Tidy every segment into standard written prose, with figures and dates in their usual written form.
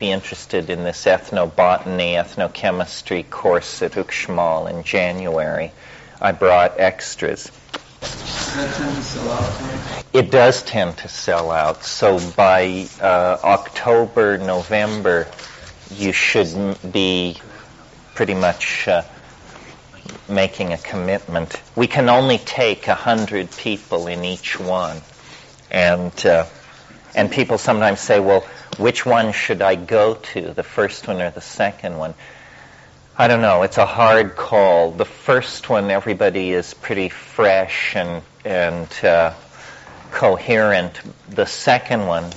be interested in this ethnobotany, ethnochemistry course at Uxmal in January, I brought extras. It does tend to sell out. So by October, November, you should be pretty much making a commitment. We can only take 100 people in each one. And people sometimes say, well, which one should I go to, the first one or the second one? I don't know. It's a hard call. The first one, everybody is pretty fresh and coherent. The second one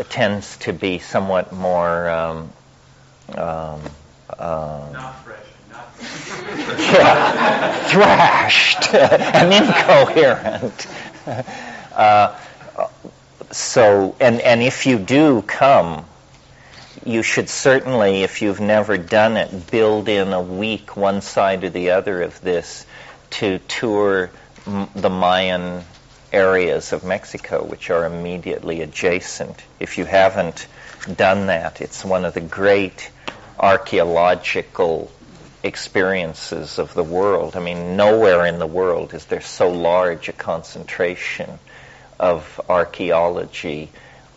tends to be somewhat more not fresh, thrashed and incoherent. So, and if you do come, you should certainly, if you've never done it, build in a week, one side or the other of this, to tour the Mayan areas of Mexico, which are immediately adjacent. If you haven't done that, it's one of the great archaeological experiences of the world. I mean, nowhere in the world is there so large a concentration of archaeology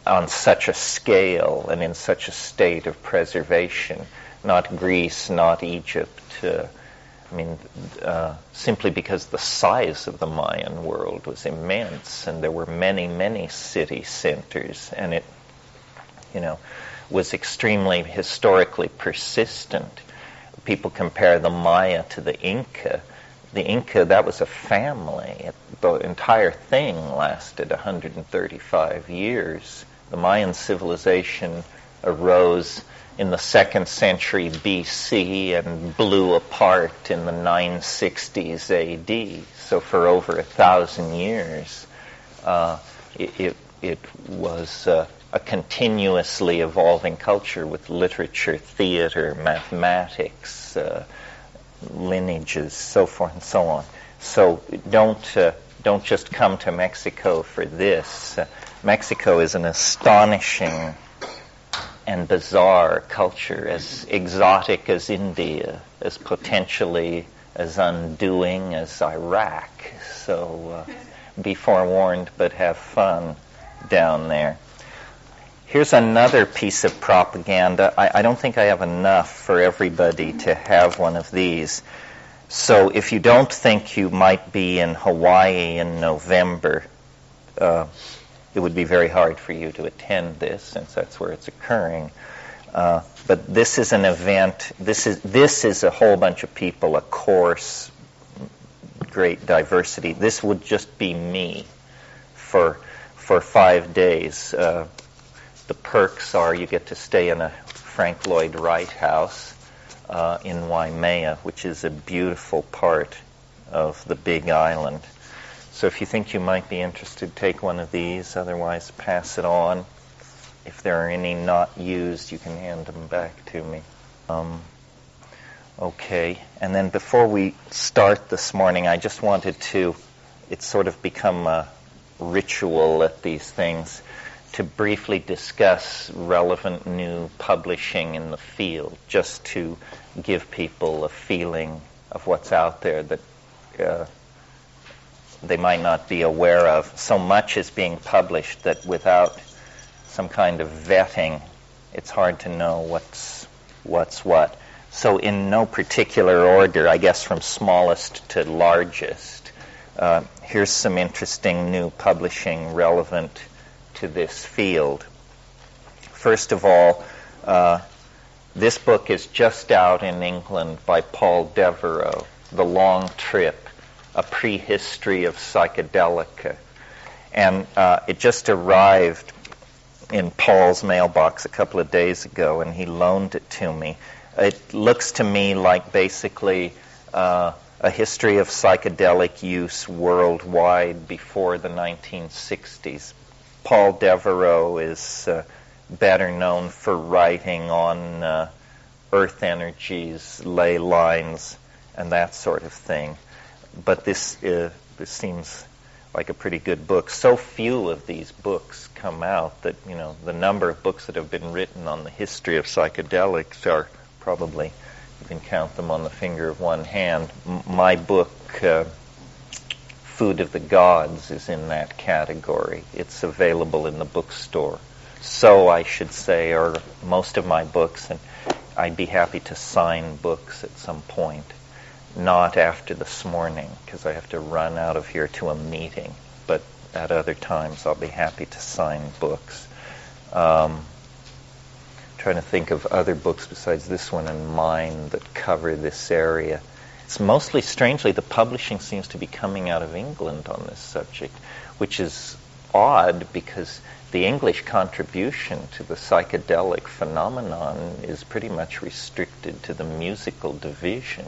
on such a scale and in such a state of preservation. Not Greece, not Egypt. Simply because the size of the Mayan world was immense, and there were many, many city centers, and it, was extremely historically persistent. People compare the Maya to the Inca. The Inca, that was a family. The entire thing lasted 135 years. The Mayan civilization arose in the 2nd century BC and blew apart in the 960s AD. So for over 1,000 years, it was a continuously evolving culture with literature, theater, mathematics, lineages, so forth and so on. So don't just come to Mexico for this. Mexico is an astonishing and bizarre culture, as exotic as India, as potentially as undoing as Iraq. So be forewarned, but have fun down there. Here's another piece of propaganda. I don't think I have enough for everybody to have one of these. So if you don't think you might be in Hawaii in November, it would be very hard for you to attend this, since that's where it's occurring. But this is an event. This is a whole bunch of people, a course, great diversity. This would just be me for 5 days. The perks are you get to stay in a Frank Lloyd Wright house in Waimea, which is a beautiful part of the Big Island. So if you think you might be interested, take one of these. Otherwise, pass it on. If there are any not used, you can hand them back to me. Okay. And then before we start this morning, I just wanted to, it's sort of become a ritual at these things, to briefly discuss relevant new publishing in the field, just to give people a feeling of what's out there that they might not be aware of. So much is being published that without some kind of vetting, it's hard to know what's what. So in no particular order, I guess from smallest to largest, here's some interesting new publishing relevant to this field. First of all, this book is just out in England by Paul Devereux, The Long Trip, A Prehistory of Psychedelica. And it just arrived in Paul's mailbox a couple of days ago, and he loaned it to me. It looks to me like basically a history of psychedelic use worldwide before the 1960s. Paul Devereux is better known for writing on earth energies, ley lines, and that sort of thing. But this seems like a pretty good book. So few of these books come out that, the number of books that have been written on the history of psychedelics are probably, you can count them on the finger of one hand. My book, Food of the Gods, is in that category. It's available in the bookstore. So I should say are most of my books, and I'd be happy to sign books at some point. Not after this morning, because I have to run out of here to a meeting. But at other times, I'll be happy to sign books. Trying to think of other books besides this one and mine that cover this area. It's mostly, strangely, the publishing seems to be coming out of England on this subject, which is odd because the English contribution to the psychedelic phenomenon is pretty much restricted to the musical division.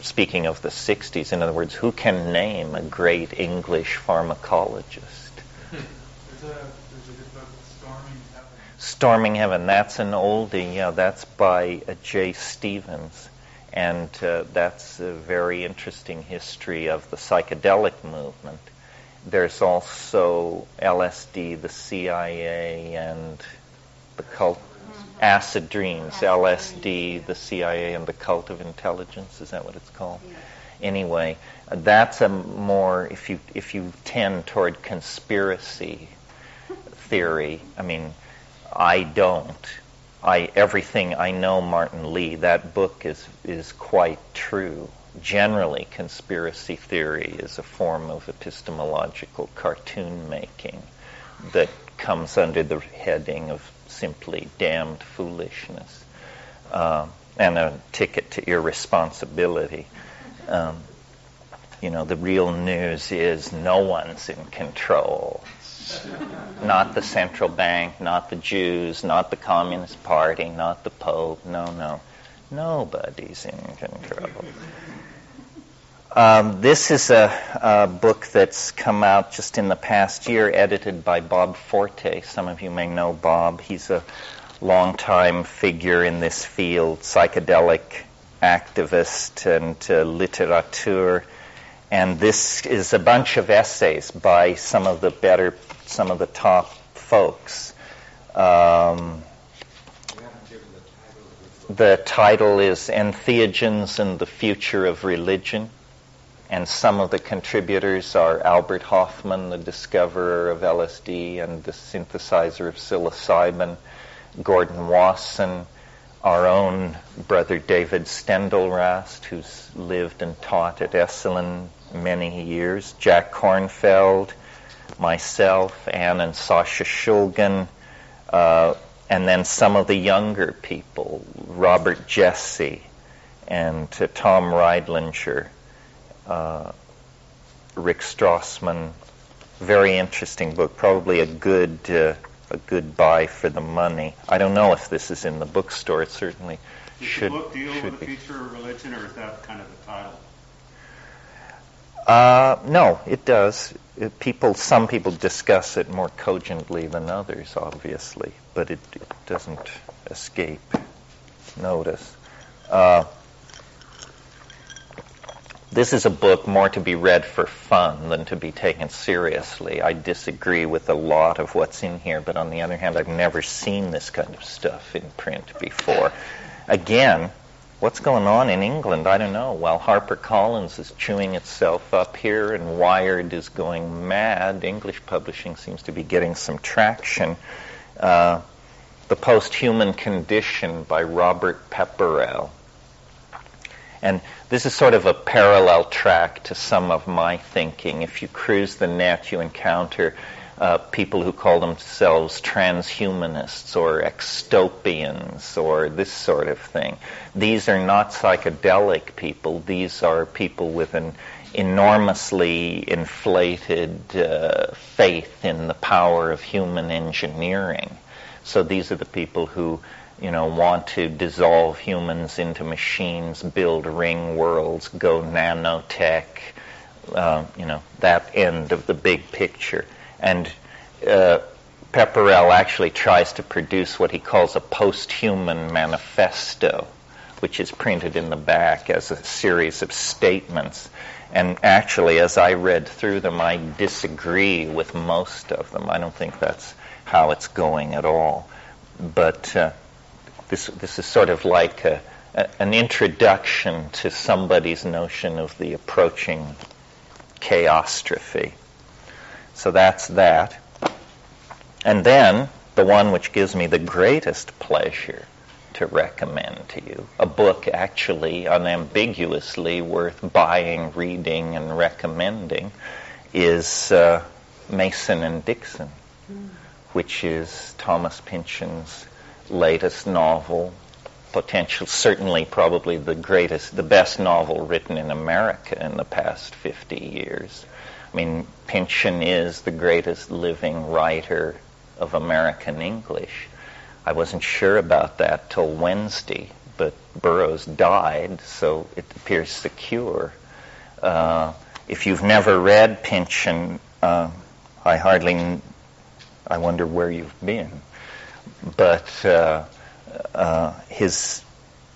Speaking of the 60s, in other words, who can name a great English pharmacologist? There's a good book, Storming Heaven. Storming Heaven, that's an oldie. Yeah, that's by J. Stevens. And that's a very interesting history of the psychedelic movement. There's also LSD, the CIA, and the cult. Acid Dreams, LSD, the CIA, and the Cult of Intelligence. Is that what it's called? Yeah. Anyway, that's a more, if you tend toward conspiracy theory, I mean, I don't. Everything I know Martin Lee, that book is quite true. Generally, conspiracy theory is a form of epistemological cartoon making that comes under the heading of simply damned foolishness, and a ticket to irresponsibility. The real news is no one's in control. Not the central bank, not the Jews, not the Communist Party, not the Pope. No. Nobody's in control. This is a book that's come out just in the past year, edited by Bob Forte. Some of you may know Bob. He's a longtime figure in this field, psychedelic activist and literateur. And this is a bunch of essays by some of the top folks. The title is Entheogens and the Future of Religion. And some of the contributors are Albert Hoffman, the discoverer of LSD and the synthesizer of psilocybin, Gordon Wasson, our own brother David Stendelrast, who's lived and taught at Esalen many years, Jack Kornfeld, myself, Ann and Sasha Shulgin, and then some of the younger people, Robert Jesse and Tom Reidlinger, Rick Strassman. Very interesting book. Probably a good buy for the money. I don't know if this is in the bookstore. It certainly should. Does the book deal with the future of religion, or is that kind of the title? No, it does. Some people discuss it more cogently than others, obviously, but it doesn't escape notice. This is a book more to be read for fun than to be taken seriously. I disagree with a lot of what's in here, but on the other hand, I've never seen this kind of stuff in print before. Again, what's going on in England? I don't know. While HarperCollins is chewing itself up here and Wired is going mad, English publishing seems to be getting some traction. The Post-Human Condition by Robert Pepperell. And this is sort of a parallel track to some of my thinking. If you cruise the net, you encounter people who call themselves transhumanists or extopians or this sort of thing. These are not psychedelic people. These are people with an enormously inflated faith in the power of human engineering. So these are the people who want to dissolve humans into machines, build ring worlds, go nanotech, that end of the big picture. And Pepperell actually tries to produce what he calls a post-human manifesto, which is printed in the back as a series of statements. And actually, as I read through them, I disagree with most of them. I don't think that's how it's going at all. But this is sort of like an introduction to somebody's notion of the approaching chaostrophe. So that's that. And then the one which gives me the greatest pleasure to recommend to you, a book actually unambiguously worth buying, reading, and recommending, is Mason and Dixon, which is Thomas Pynchon's latest novel, certainly probably the best novel written in America in the past 50 years. I mean, Pynchon is the greatest living writer of American English. I wasn't sure about that till Wednesday, but Burroughs died, so it appears secure. If you've never read Pynchon, I wonder where you've been. But his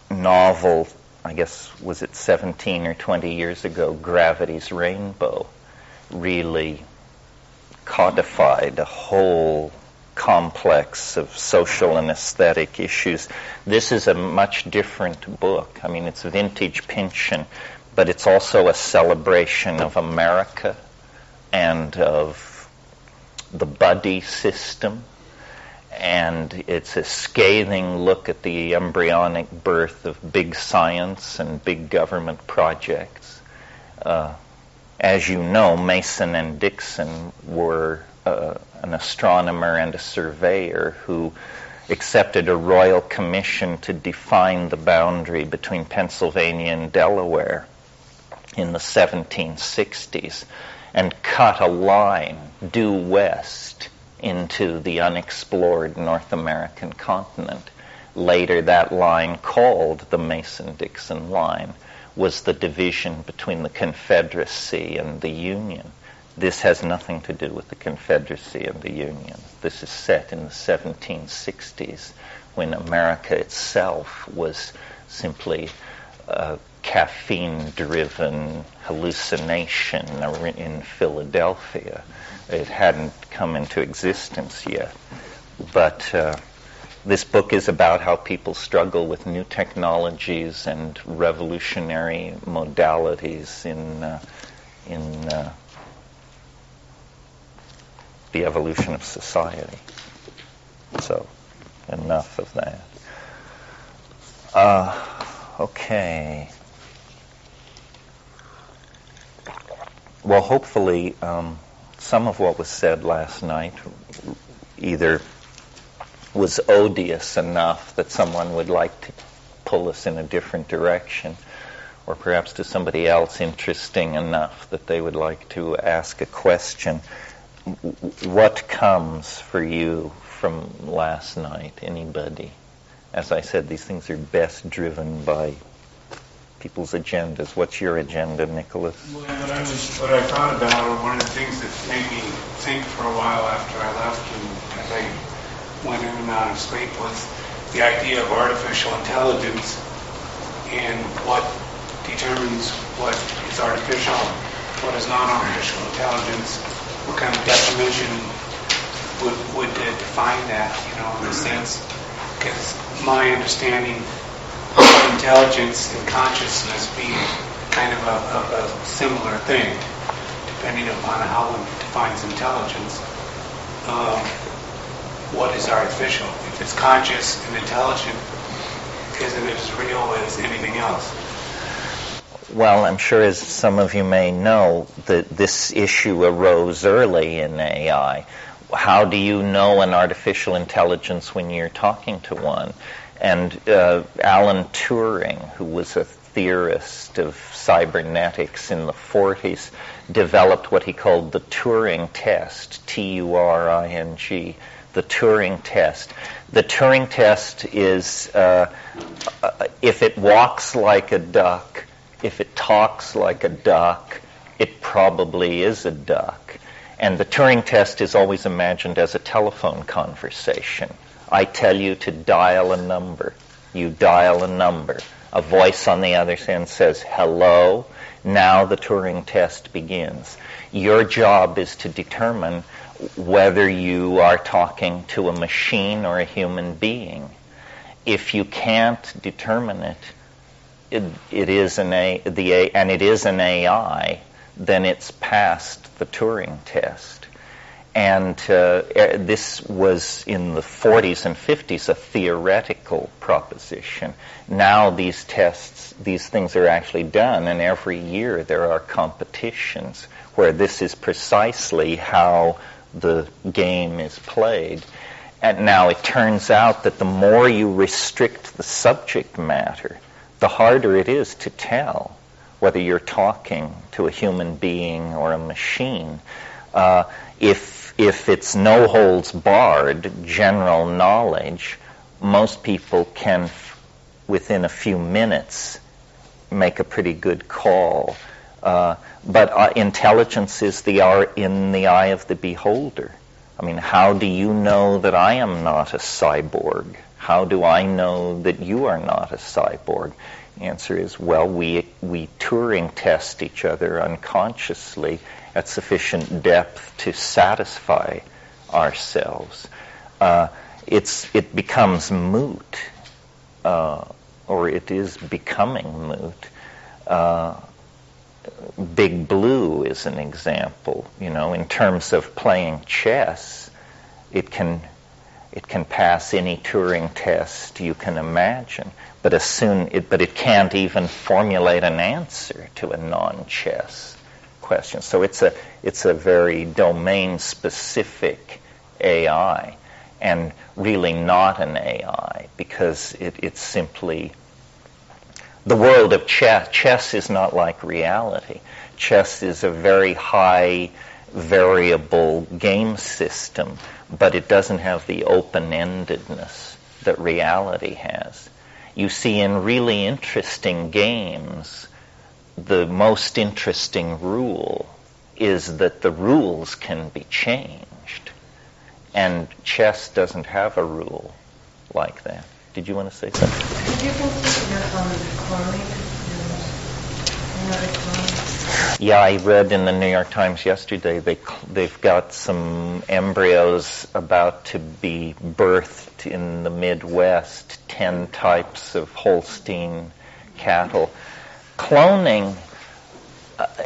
novel, I guess, was it 17 or 20 years ago, Gravity's Rainbow, really codified a whole complex of social and aesthetic issues. This is a much different book. I mean, it's vintage Pynchon, but it's also a celebration of America and of the buddy system, and it's a scathing look at the embryonic birth of big science and big government projects. As you know, Mason and Dixon were an astronomer and a surveyor who accepted a royal commission to define the boundary between Pennsylvania and Delaware in the 1760s and cut a line due west into the unexplored North American continent. Later, that line, called the Mason-Dixon line, was the division between the Confederacy and the Union. This has nothing to do with the Confederacy and the Union. This is set in the 1760s, when America itself was simply a caffeine-driven hallucination in Philadelphia. It hadn't come into existence yet. But this book is about how people struggle with new technologies and revolutionary modalities in the evolution of society. So, enough of that. Okay. Well, hopefully, some of what was said last night either was odious enough that someone would like to pull us in a different direction, or perhaps to somebody else interesting enough that they would like to ask a question. What comes for you from last night? Anybody? As I said, these things are best driven by people's agendas. What's your agenda, Nicholas? Well, what I thought about, or one of the things that made me think for a while after I left and as I went in and out of sleep, was the idea of artificial intelligence and what determines what is artificial, what is non-artificial intelligence, what kind of definition would define that, in a sense. Because my understanding of intelligence and consciousness being kind of a similar thing, depending upon how one defines intelligence. What is artificial? If it's conscious and intelligent, isn't it as real as anything else? Well, I'm sure, as some of you may know, that this issue arose early in AI. How do you know an artificial intelligence when you're talking to one? And Alan Turing, who was a theorist of cybernetics in the 40s, developed what he called the Turing test, T-U-R-I-N-G, the Turing test. The Turing test is if it walks like a duck, if it talks like a duck, it probably is a duck. And the Turing test is always imagined as a telephone conversation. I tell you to dial a number. You dial a number. a voice on the other end says, hello. Now the Turing test begins. Your job is to determine whether you are talking to a machine or a human being. If you can't determine it is an AI, then it's past the Turing test. And this was in the 40s and 50s a theoretical proposition. Now these things are actually done, and every year there are competitions where this is precisely how the game is played. And now it turns out that the more you restrict the subject matter, the harder it is to tell whether you're talking to a human being or a machine. If it's no holds barred general knowledge, most people can, within a few minutes, make a pretty good call. But intelligence is in the eye of the beholder. I mean, how do you know that I am not a cyborg? How do I know that you are not a cyborg? The answer is, well, we Turing test each other unconsciously at sufficient depth to satisfy ourselves. It becomes moot, or it is becoming moot. Big Blue is an example. In terms of playing chess, it can pass any Turing test you can imagine, but it can't even formulate an answer to a non-chess question. So it's a very domain-specific AI, and really not an AI, because it's simply the world of chess. Chess is not like reality. Chess is a very high variable game system, but it doesn't have the open-endedness that reality has. You see, in really interesting games, the most interesting rule is that the rules can be changed. And chess doesn't have a rule like that. Did you want to say something? Have you considered cloning another clone? Yeah, I read in the New York Times yesterday they've got some embryos about to be birthed in the Midwest, 10 types of Holstein cattle. Cloning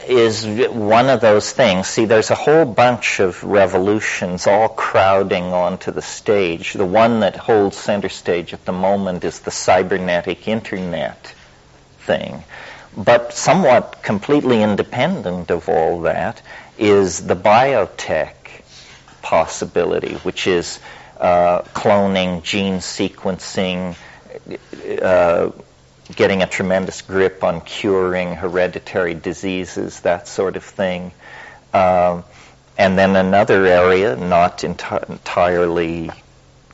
is one of those things. See, there's a whole bunch of revolutions all crowding onto the stage. The one that holds center stage at the moment is the cybernetic internet thing. But somewhat completely independent of all that is the biotech possibility, which is cloning, gene sequencing, getting a tremendous grip on curing hereditary diseases, that sort of thing. And then another area, not entirely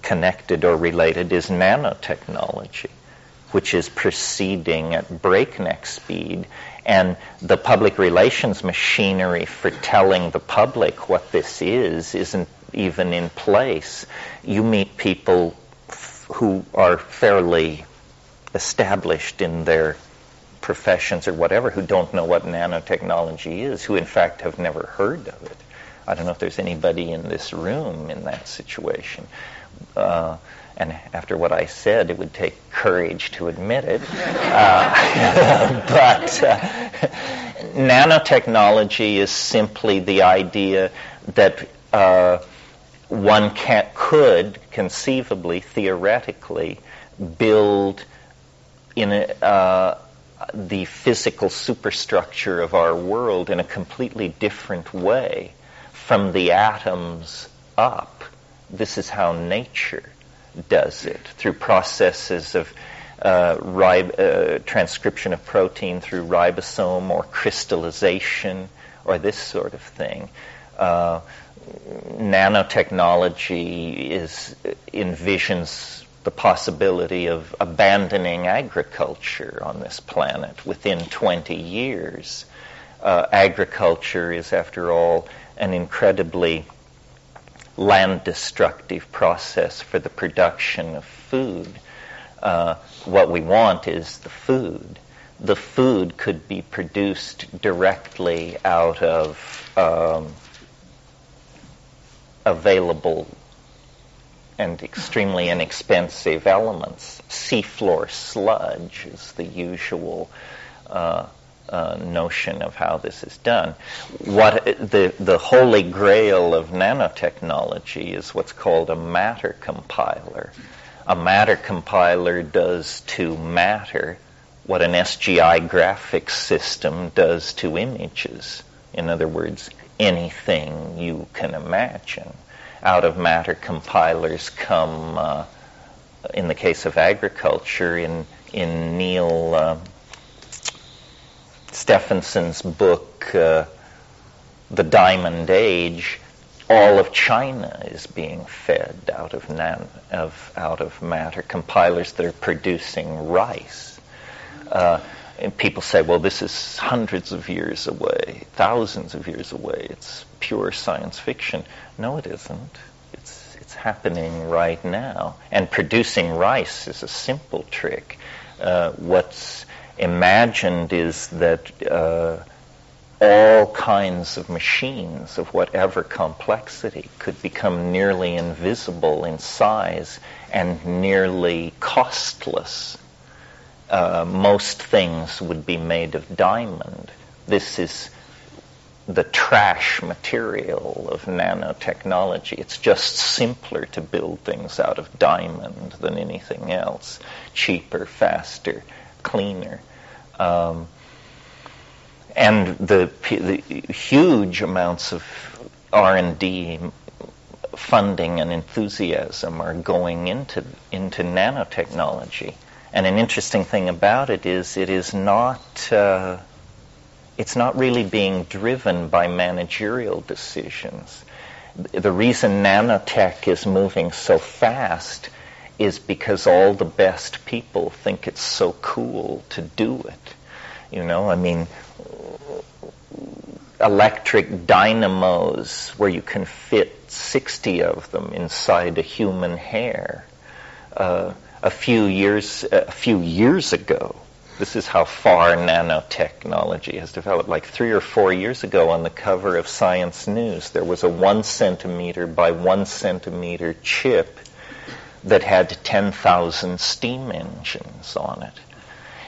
connected or related, is nanotechnology, which is proceeding at breakneck speed. And the public relations machinery for telling the public what this isn't even in place. You meet people who are fairly established in their professions or whatever, who don't know what nanotechnology is, who in fact have never heard of it. I don't know if there's anybody in this room in that situation. And after what I said, it would take courage to admit it. But nanotechnology is simply the idea that one could conceivably, theoretically, build in the physical superstructure of our world in a completely different way from the atoms up. This is how nature does it, through processes of transcription of protein through ribosome or crystallization or this sort of thing. Nanotechnology envisions the possibility of abandoning agriculture on this planet within 20 years. Agriculture is, after all, an incredibly land-destructive process for the production of food. What we want is the food. The food could be produced directly out of available and extremely inexpensive elements. Seafloor sludge is the usual notion of how this is done. What the holy grail of nanotechnology is what's called a matter compiler. A matter compiler does to matter what an SGI graphics system does to images. In other words, anything you can imagine. Out of matter compilers come, in the case of agriculture, in Neil Stephenson's book, The Diamond Age, all of China is being fed out of matter compilers that are producing rice. And people say, well, this is hundreds of years away, thousands of years away. It's pure science fiction. No, it isn't. It's happening right now. And producing rice is a simple trick. What's imagined is that all kinds of machines of whatever complexity could become nearly invisible in size and nearly costless. Most things would be made of diamond. This is the trash material of nanotechnology. It's just simpler to build things out of diamond than anything else. Cheaper, faster, cleaner. And the huge amounts of R&D funding and enthusiasm are going into nanotechnology. And an interesting thing about it is not it's not really being driven by managerial decisions. The reason nanotech is moving so fast is because all the best people think it's so cool to do it. You know, I mean, electric dynamos where you can fit 60 of them inside a human hair. A few years ago, this is how far nanotechnology has developed. Like 3 or 4 years ago, on the cover of Science News, there was a 1 centimeter by 1 centimeter chip that had 10,000 steam engines on it.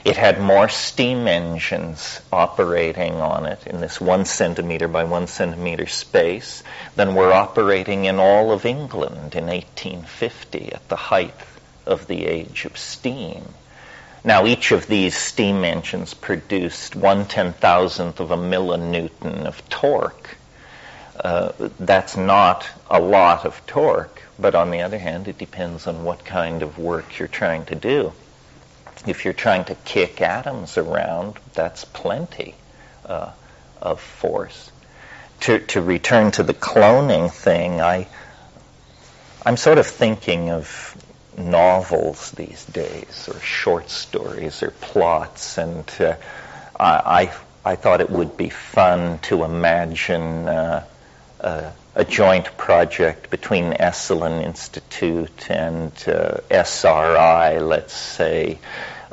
It had more steam engines operating on it in this 1 centimeter by 1 centimeter space than were operating in all of England in 1850 at the height of the age of steam. Now, each of these steam engines produced 1/10,000th of a millinewton of torque. That's not a lot of torque, but on the other hand, it depends on what kind of work you're trying to do. If you're trying to kick atoms around, that's plenty of force. To return to the cloning thing, I'm sort of thinking of novels these days, or short stories, or plots, and I thought it would be fun to imagine a joint project between Esalen Institute and SRI, let's say,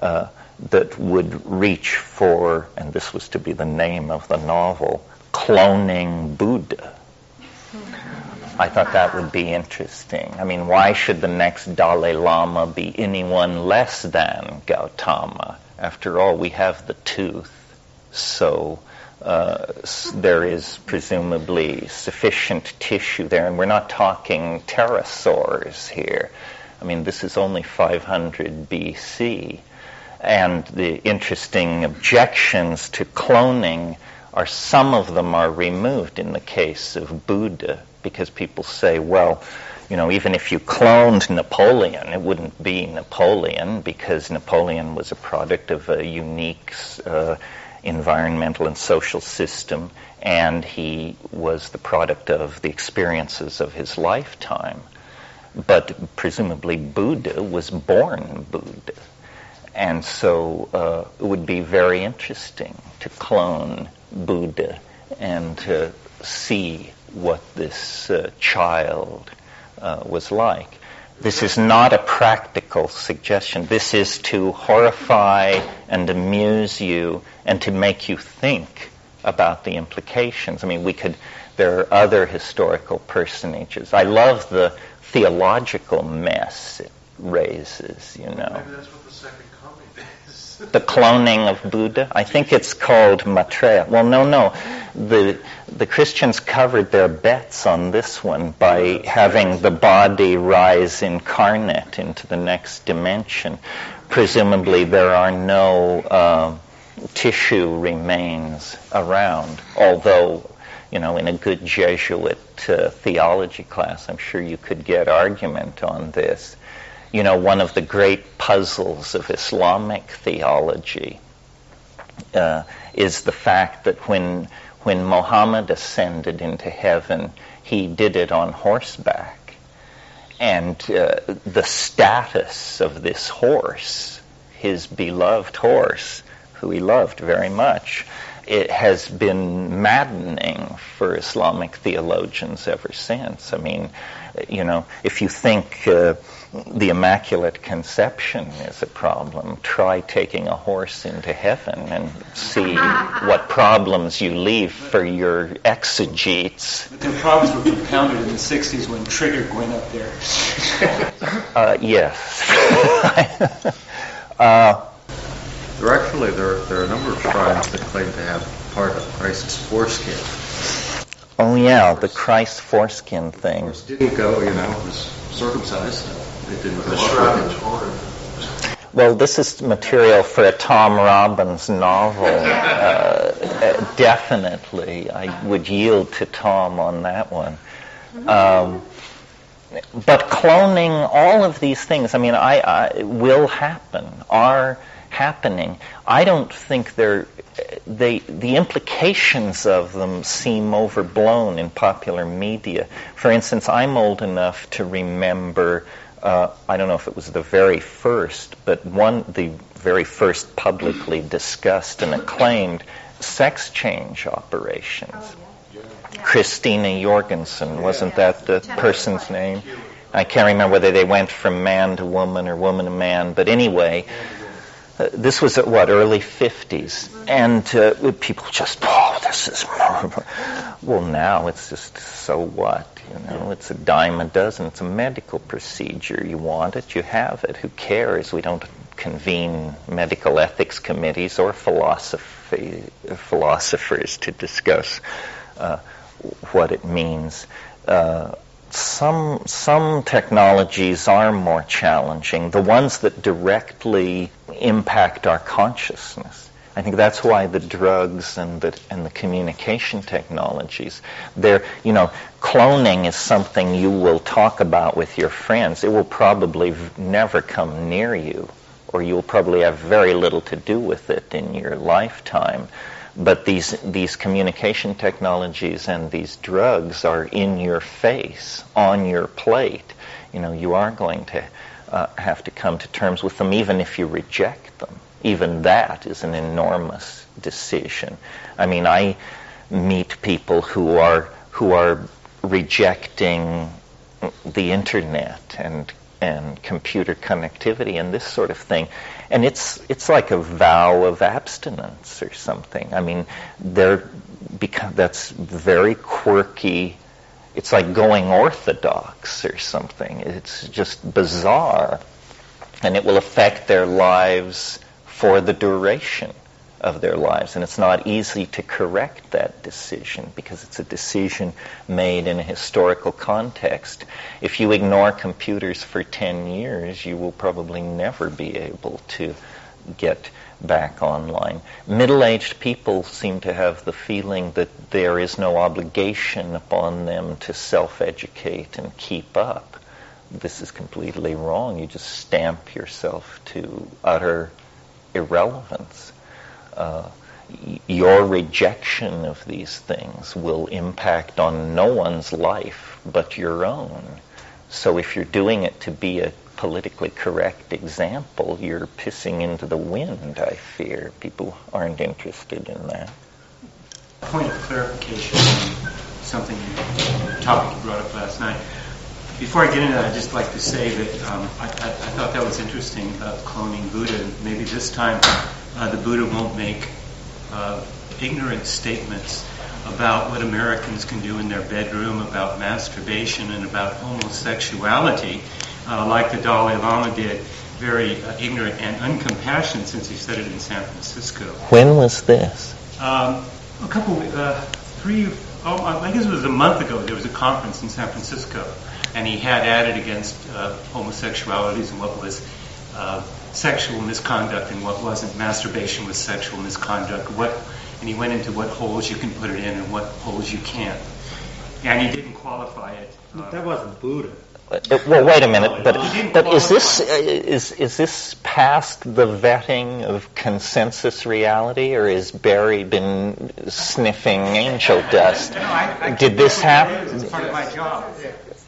that would reach for, and this was to be the name of the novel, Cloning Buddha. I thought that would be interesting. I mean, why should the next Dalai Lama be anyone less than Gautama? After all, we have the tooth, so there is presumably sufficient tissue there, and we're not talking pterosaurs here. I mean, this is only 500 BC, and the interesting objections to cloning are some of them are removed in the case of Buddha, because people say, well, you know, even if you cloned Napoleon, it wouldn't be Napoleon, because Napoleon was a product of a unique environmental and social system, and he was the product of the experiences of his lifetime. But presumably Buddha was born Buddha. And so it would be very interesting to clone Buddha and to see what this child was like. This is not a practical suggestion. This is to horrify and amuse you and to make you think about the implications. I mean, there are other historical personages. I love the theological mess it raises, you know. Maybe that's what the second coming is. The cloning of Buddha. I think it's called Maitreya. Well, no. The Christians covered their bets on this one by having the body rise incarnate into the next dimension. Presumably there are no tissue remains around, although, you know, in a good Jesuit theology class, I'm sure you could get argument on this. You know, one of the great puzzles of Islamic theology is the fact that when Muhammad ascended into heaven, he did it on horseback. And the status of this horse, his beloved horse, who he loved very much, it has been maddening for Islamic theologians ever since. I mean, you know, if you think the Immaculate Conception is a problem, try taking a horse into heaven and see what problems you leave for your exegetes. But the problems were compounded in the 60s when Trigger went up there. Yes. There are a number of shrines that claim to have part of Christ's foreskin. Oh yeah, the Christ foreskin thing. It didn't go, you know, it was circumcised. It didn't go The up shroud with is it. horrid. Well, this is material for a Tom Robbins novel. Definitely, I would yield to Tom on that one. But cloning, all of these things, I mean, I will happen, are happening. I don't think the implications of them seem overblown in popular media. For instance, I'm old enough to remember, I don't know if it was the very first, but the very first publicly discussed and acclaimed sex change operations. Christina Jorgensen, wasn't that the person's name? I can't remember whether they went from man to woman or woman to man, but anyway, this was at early 50s, and people just, this is horrible. Well, now it's just, so what? You know, it's a dime a dozen. It's a medical procedure. You want it, you have it. Who cares? We don't convene medical ethics committees or philosophers to discuss what it means. Some technologies are more challenging, the ones that directly impact our consciousness. I think that's why the drugs and the communication technologies, cloning is something you will talk about with your friends. It will probably never come near you, or you will probably have very little to do with it in your lifetime. But these communication technologies and these drugs are in your face, on your plate. You know, you are going to have to come to terms with them, even if you reject them. Even that is an enormous decision. I mean, I meet people who are rejecting the internet and computer connectivity and this sort of thing. And it's like a vow of abstinence or something. I mean, that's very quirky. It's like going orthodox or something. It's just bizarre. And it will affect their lives for the duration of their lives. And it's not easy to correct that decision because it's a decision made in a historical context. If you ignore computers for 10 years, you will probably never be able to get back online. Middle-aged people seem to have the feeling that there is no obligation upon them to self-educate and keep up. This is completely wrong. You just stamp yourself to utter irrelevance. Your rejection of these things will impact on no one's life but your own. So if you're doing it to be a politically correct example, you're pissing into the wind, I fear. People aren't interested in that. Point of clarification on topic you brought up last night. Before I get into that, I'd just like to say that I thought that was interesting about cloning Buddha. Maybe this time the Buddha won't make ignorant statements about what Americans can do in their bedroom, about masturbation, and about homosexuality, like the Dalai Lama did, very ignorant and uncompassionate, since he said it in San Francisco. When was this? I guess it was a month ago. There was a conference in San Francisco, and he had added against homosexualities and what was sexual misconduct and what wasn't. Masturbation was sexual misconduct. And he went into what holes you can put it in and what holes you can't. And he didn't qualify it. That wasn't Buddha. Well, wait a minute. But is this past the vetting of consensus reality, or has Barry been sniffing angel dust? Did this happen? It's part of my job.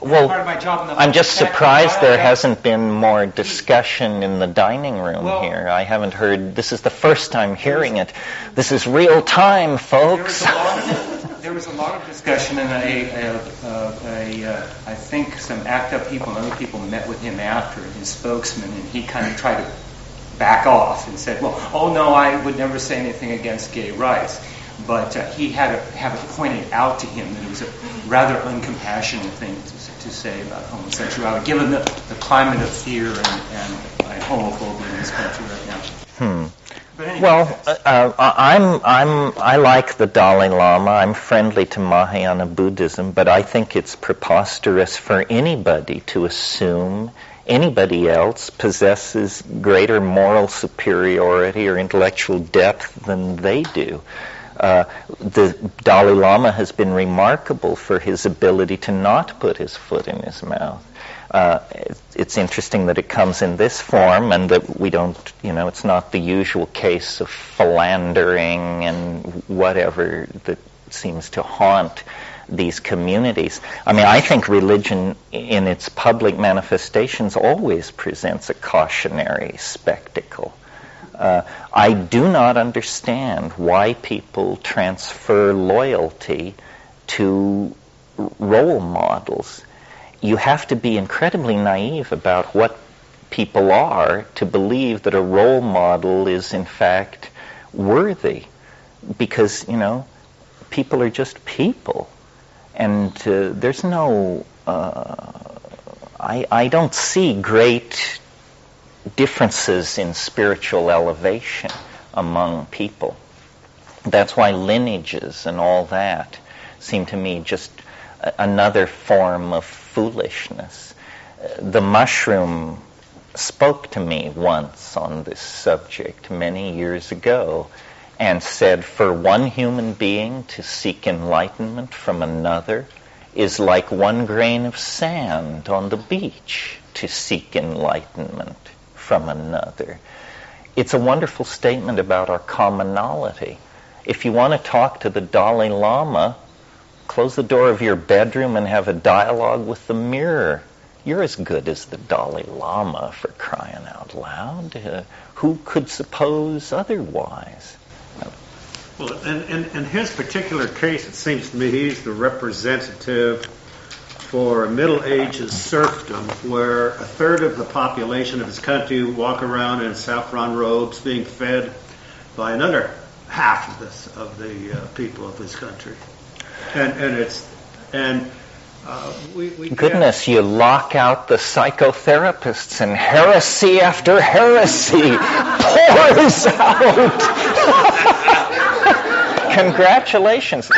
Well, I'm just surprised there hasn't been more discussion in the dining room here. I haven't heard. This is the first time hearing it. This is real time, folks. There was a lot of discussion, and I think some ACT UP people and other people met with him after, his spokesman, and he kind of tried to back off and said, well, oh no, I would never say anything against gay rights. But he had to have it pointed out to him that it was a rather uncompassionate thing to say about homosexuality, given the climate of fear and homophobia in this country right now. But anyway, well, I like the Dalai Lama. I'm friendly to Mahayana Buddhism, but I think it's preposterous for anybody to assume anybody else possesses greater moral superiority or intellectual depth than they do. The Dalai Lama has been remarkable for his ability to not put his foot in his mouth. It's interesting that it comes in this form and that we don't, it's not the usual case of philandering and whatever that seems to haunt these communities. I mean, I think religion in its public manifestations always presents a cautionary spectacle. I do not understand why people transfer loyalty to role models. You have to be incredibly naive about what people are to believe that a role model is in fact worthy, because people are just people, and there's no I don't see great differences in spiritual elevation among people. That's why lineages and all that seem to me just another form of foolishness. The mushroom spoke to me once on this subject many years ago and said, for one human being to seek enlightenment from another is like one grain of sand on the beach to seek enlightenment from another. It's a wonderful statement about our commonality. If you want to talk to the Dalai Lama, close the door of your bedroom and have a dialogue with the mirror. You're as good as the Dalai Lama, for crying out loud. Who could suppose otherwise? Well, in his particular case, it seems to me he's the representative for a Middle Ages serfdom, where a third of the population of his country walk around in saffron robes, being fed by another half of the people of his country, Goodness, you lock out the psychotherapists and heresy after heresy pours out. Congratulations.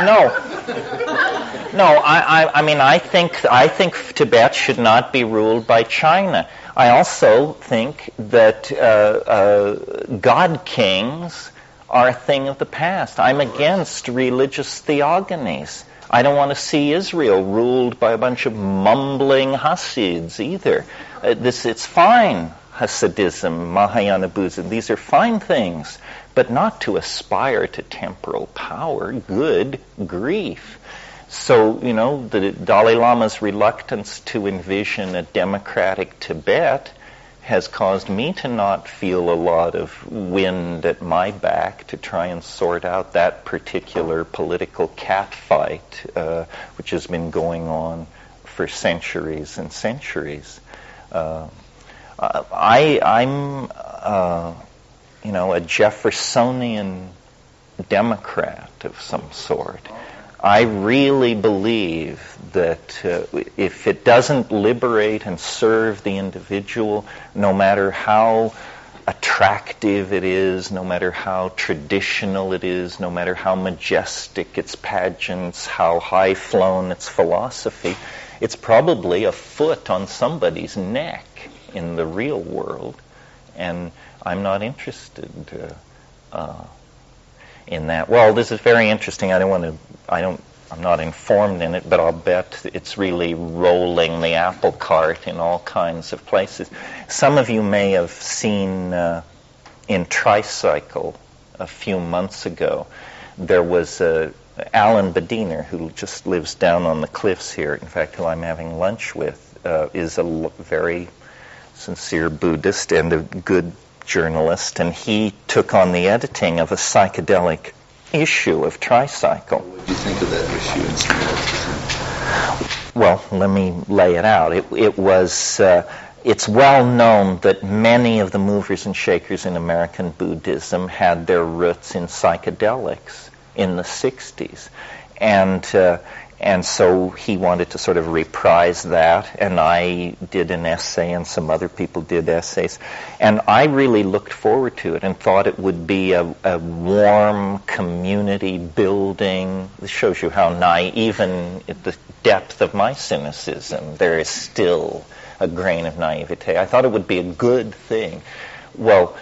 No, I mean, I think Tibet should not be ruled by China. I also think that God kings are a thing of the past. I'm against religious theogonies. I don't want to see Israel ruled by a bunch of mumbling Hasids either. It's fine, Hasidism, Mahayana Buddhism. These are fine things, but not to aspire to temporal power. Good grief. So, the Dalai Lama's reluctance to envision a democratic Tibet has caused me to not feel a lot of wind at my back to try and sort out that particular political catfight, which has been going on for centuries and centuries. I'm a Jeffersonian Democrat of some sort. I really believe that if it doesn't liberate and serve the individual, no matter how attractive it is, no matter how traditional it is, no matter how majestic its pageants, how high-flown its philosophy, it's probably a foot on somebody's neck in the real world, and I'm not interested in that. Well, this is very interesting. I'm not informed in it, but I'll bet it's really rolling the apple cart in all kinds of places. Some of you may have seen in Tricycle a few months ago, there was Alan Bediner, who just lives down on the cliffs here, in fact, who I'm having lunch with, is a very sincere Buddhist and a good journalist, and he took on the editing of a psychedelic issue of Tricycle. What do you think of that issue in Smith? Well, let me lay it out. It's well known that many of the movers and shakers in American Buddhism had their roots in psychedelics in the 60s. And so he wanted to sort of reprise that, and I did an essay, and some other people did essays. And I really looked forward to it and thought it would be a warm community building. This shows you how even at the depth of my cynicism, there is still a grain of naivete. I thought it would be a good thing. Well,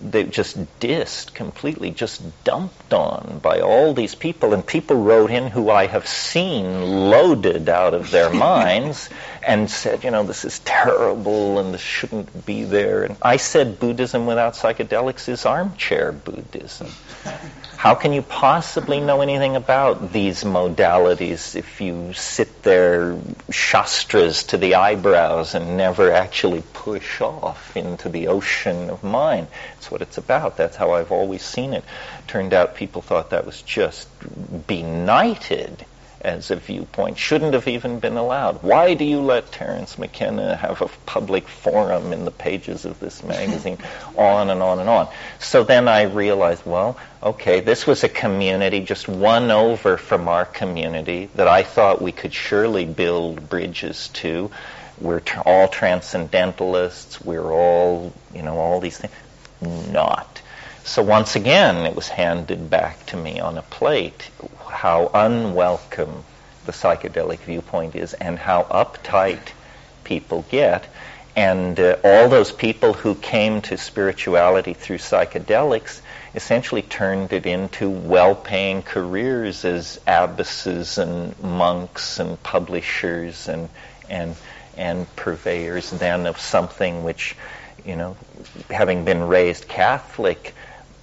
they just dissed completely, just dumped on by all these people, and people wrote in who I have seen loaded out of their minds and said, this is terrible and this shouldn't be there. And I said Buddhism without psychedelics is armchair Buddhism. How can you possibly know anything about these modalities if you sit there shastras to the eyebrows and never actually push off into the ocean of mind? That's what it's about. That's how I've always seen it. Turned out people thought that was just benighted as a viewpoint. Shouldn't have even been allowed. Why do you let Terence McKenna have a public forum in the pages of this magazine? On and on and on. So then I realized, well, okay, this was a community just one over from our community that I thought we could surely build bridges to. We're all transcendentalists. We're all, all these things. Not. So once again, it was handed back to me on a plate how unwelcome the psychedelic viewpoint is and how uptight people get. And all those people who came to spirituality through psychedelics essentially turned it into well-paying careers as abbesses and monks and publishers and purveyors then of something which, having been raised Catholic,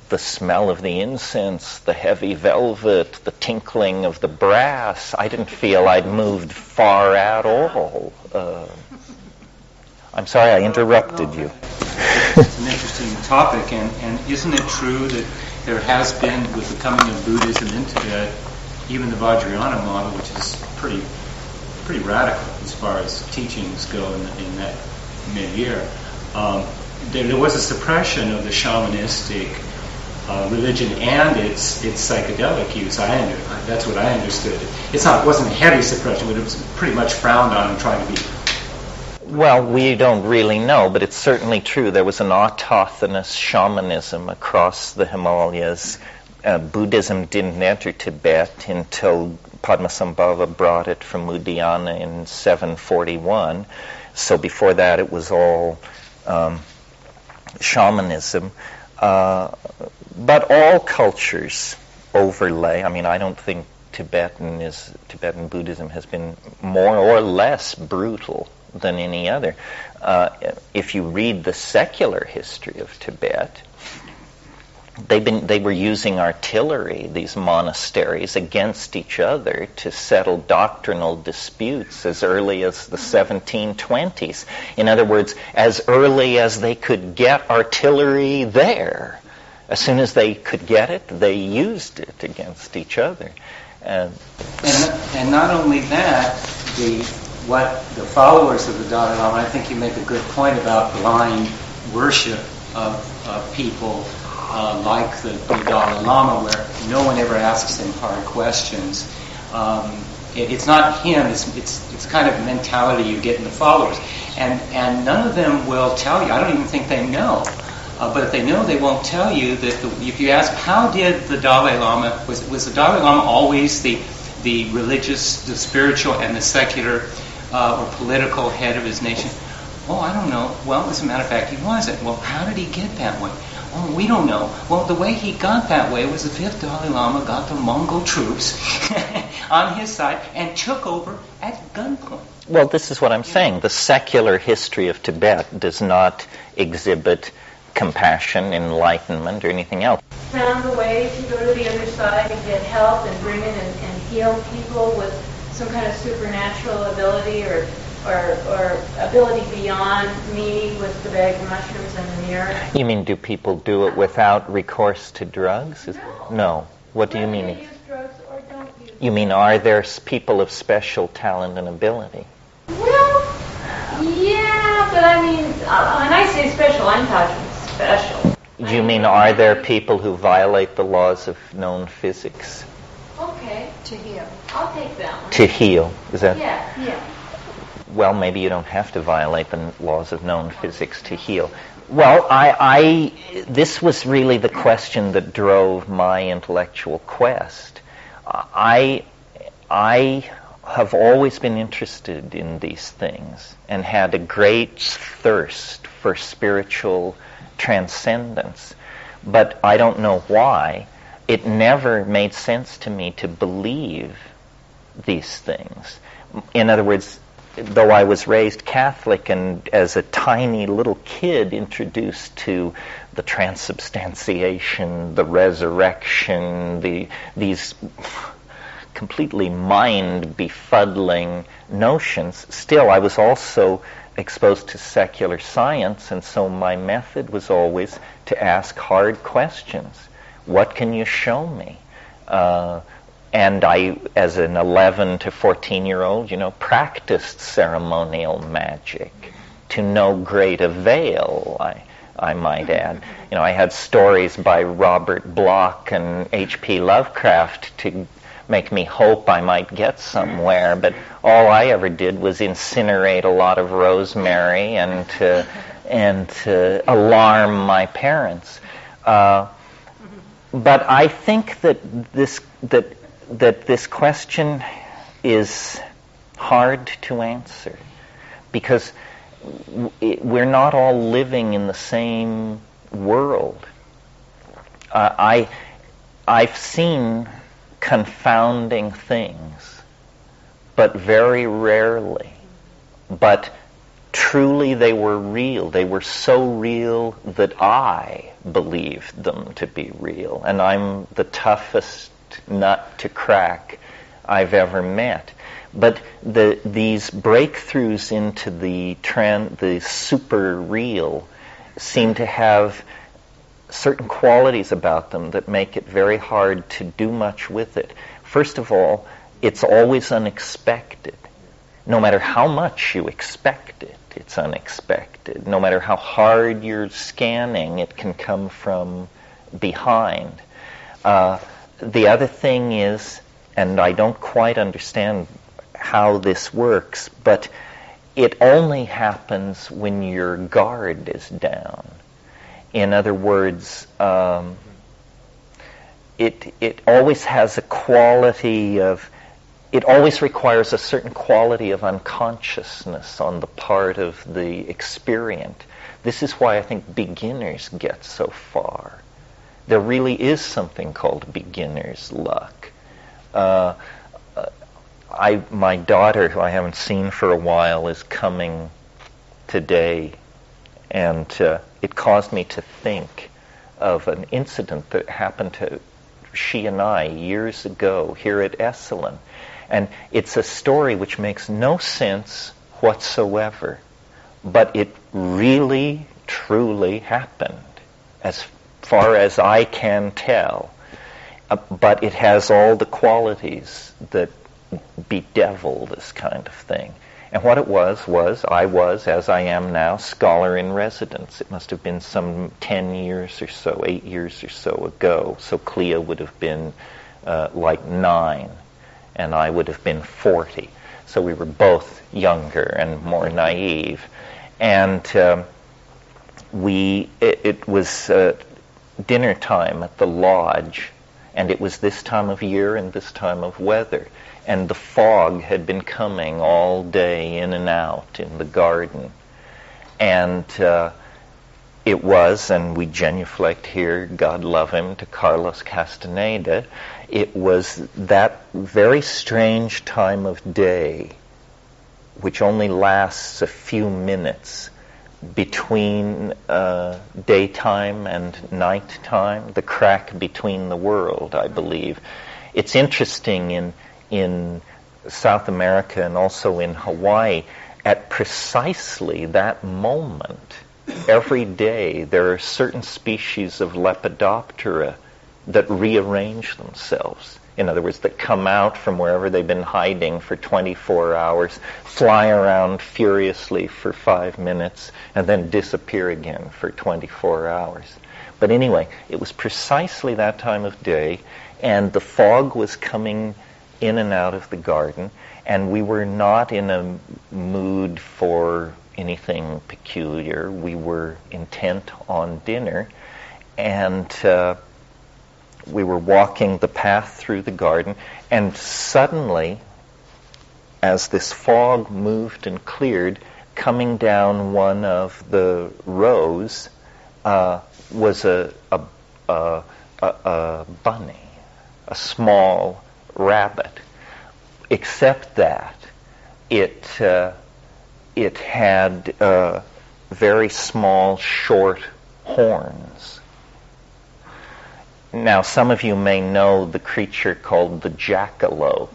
the smell of the incense, the heavy velvet, the tinkling of the brass, I didn't feel I'd moved far at all. I'm sorry I interrupted you. It's an interesting topic, and isn't it true that there has been, with the coming of Buddhism in Tibet, even the Vajrayana model, which is pretty radical as far as teachings go in that mid-year, there was a suppression of the shamanistic religion and its psychedelic use. That's what I understood. It wasn't a heavy suppression, but it was pretty much frowned on and tried to be. Well, we don't really know, but it's certainly true. There was an autochthonous shamanism across the Himalayas. Buddhism didn't enter Tibet until Padmasambhava brought it from Udayana in 741. So before that, it was all shamanism. But all cultures overlay. I mean, I don't think Tibetan Buddhism has been more or less brutal than any other. If you read the secular history of Tibet, they were using artillery, these monasteries, against each other to settle doctrinal disputes as early as the 1720s. In other words, as early as they could get artillery there. As soon as they could get it, they used it against each other. And not only that, what the followers of the Dalai Lama, I think you make a good point about blind worship of people like the Dalai Lama, where no one ever asks him hard questions. It's not him, it's kind of mentality you get in the followers. And none of them will tell you, I don't even think they know, but if they know, they won't tell you that if you ask, how did the Dalai Lama, was the Dalai Lama always the religious, the spiritual, and the secular or political head of his nation? Oh, I don't know. Well, as a matter of fact, he wasn't. Well, how did he get that way? Oh, we don't know. Well, the way he got that way was the fifth Dalai Lama got the Mongol troops on his side and took over at gunpoint. Well, this is what I'm saying. The secular history of Tibet does not exhibit compassion, enlightenment, or anything else. Found a way to go to the other side and get help and bring in and heal people with some kind of supernatural ability or ability beyond me with the bag of mushrooms and the mirror. You mean, do people do it without recourse to drugs? No. What do you mean? Use drugs or don't use You mean, are there people of special talent and ability? Well, yeah, but I mean, when I say special, I'm talking special. You mean, are there people who violate the laws of known physics? Okay. To heal. I'll take that one. To heal, is that? Yeah. Well, maybe you don't have to violate the laws of known physics to heal. Well, this was really the question that drove my intellectual quest. I have always been interested in these things and had a great thirst for spiritual transcendence. But I don't know why. It never made sense to me to believe these things. In other words, though I was raised Catholic and as a tiny little kid introduced to the transubstantiation, the resurrection, these completely mind-befuddling notions, still I was also exposed to secular science, and so my method was always to ask hard questions. What can you show me? And I, as an 11 to 14-year-old, practiced ceremonial magic to no great avail, I might add. I had stories by Robert Bloch and H.P. Lovecraft to make me hope I might get somewhere, but all I ever did was incinerate a lot of rosemary and to alarm my parents. But I think that this question is hard to answer because we're not all living in the same world. I've seen confounding things, but very rarely. But truly they were real. They were so real that I believed them to be real. And I'm the toughest nut to crack I've ever met. But these breakthroughs into the super real seem to have certain qualities about them that make it very hard to do much with it. First of all, it's always unexpected. No matter how much you expect it, it's unexpected. No matter how hard you're scanning, it can come from behind. The other thing is, and I don't quite understand how this works, but it only happens when your guard is down. In other words, it always has a quality of, it always requires a certain quality of unconsciousness on the part of the experient. This is why I think beginners get so far. There really is something called beginner's luck. My daughter, who I haven't seen for a while, is coming today, and it caused me to think of an incident that happened to she and I years ago here at Esalen. And it's a story which makes no sense whatsoever, but it really, truly happened, as far as I can tell. But it has all the qualities that bedevil this kind of thing. And what it was I was, as I am now, scholar in residence. It must have been some 10 years or so, 8 years or so ago. So Clea would have been like 9, and I would have been 40. So we were both younger and more naive. And it was dinner time at the lodge, and it was this time of year and this time of weather. And the fog had been coming all day in and out in the garden. And it was, and we genuflect here, God love him, to Carlos Castaneda, it was that very strange time of day, which only lasts a few minutes between daytime and nighttime, the crack between the world, I believe. It's interesting in South America and also in Hawaii, at precisely that moment, every day there are certain species of Lepidoptera that rearrange themselves. In other words, that come out from wherever they've been hiding for 24 hours, fly around furiously for 5 minutes, and then disappear again for 24 hours. But anyway, it was precisely that time of day, and the fog was coming in and out of the garden, and we were not in a mood for anything peculiar. We were intent on dinner, and we were walking the path through the garden, and suddenly, as this fog moved and cleared, coming down one of the rows was a bunny, a small rabbit, except that it had very small, short horns. Now, some of you may know the creature called the jackalope.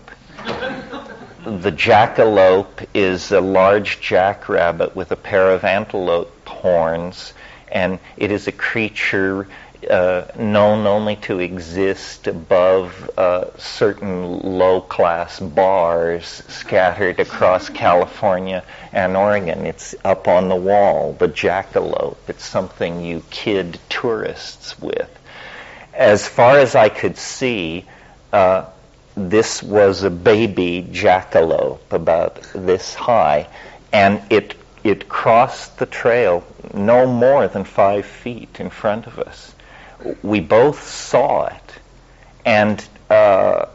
The jackalope is a large jackrabbit with a pair of antelope horns, and it is a creature known only to exist above certain low-class bars scattered across California and Oregon. It's up on the wall, the jackalope. It's something you kid tourists with. As far as I could see, this was a baby jackalope about this high, and it crossed the trail no more than 5 feet in front of us. We both saw it, and our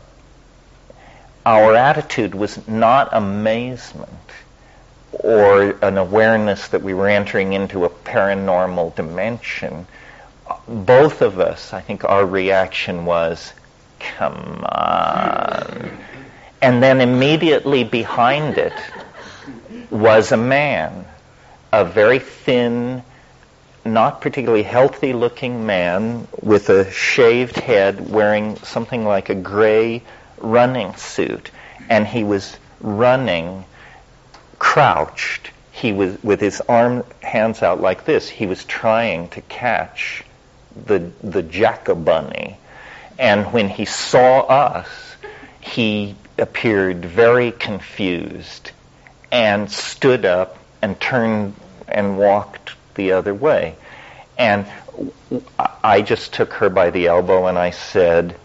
attitude was not amazement or an awareness that we were entering into a paranormal dimension. Both of us, I think our reaction was, come on. And then immediately behind it was a man, a very thin, not particularly healthy-looking man with a shaved head, wearing something like a gray running suit. And he was running crouched. He was with his hands out like this. He was trying to catch the jackabunny. And when he saw us, he appeared very confused and stood up and turned and walked the other way. And I just took her by the elbow and I said,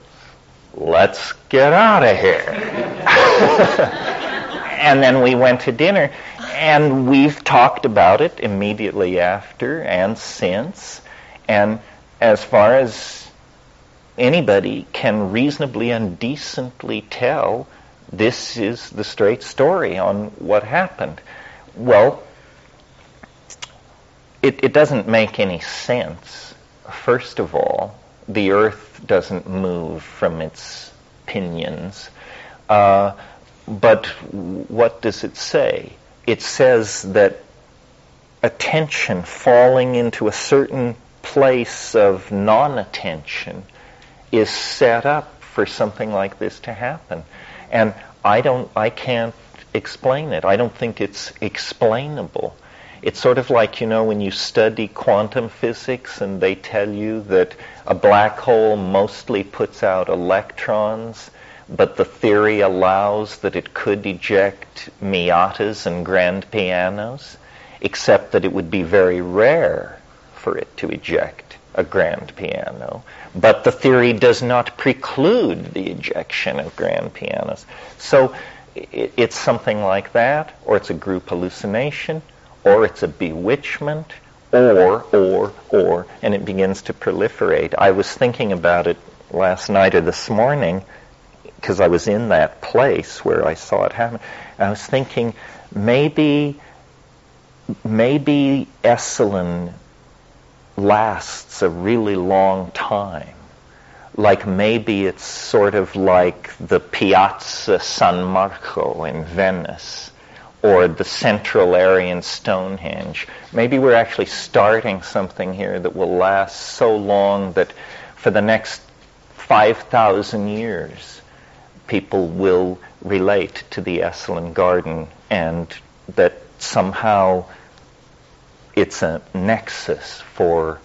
let's get out of here. And then we went to dinner, and we've talked about it immediately after and since. And as far as anybody can reasonably and decently tell, this is the straight story on what happened. Well, it doesn't make any sense. First of all, the earth doesn't move from its pinions. But what does it say? It says that attention falling into a certain place of non-attention is set up for something like this to happen. And I can't explain it. I don't think it's explainable. It's sort of like, when you study quantum physics and they tell you that a black hole mostly puts out electrons. but the theory allows that it could eject Miatas and grand pianos, except that it would be very rare for it to eject a grand piano. But the theory does not preclude the ejection of grand pianos. So it's something like that, or it's a group hallucination, or it's a bewitchment, or, and it begins to proliferate. I was thinking about it last night or this morning, because I was in that place where I saw it happen. I was thinking, maybe Esalen lasts a really long time. Like maybe it's sort of like the Piazza San Marco in Venice, or the Central Aryan Stonehenge. Maybe we're actually starting something here that will last so long that for the next 5,000 years, people will relate to the Esalen Garden, and that somehow it's a nexus for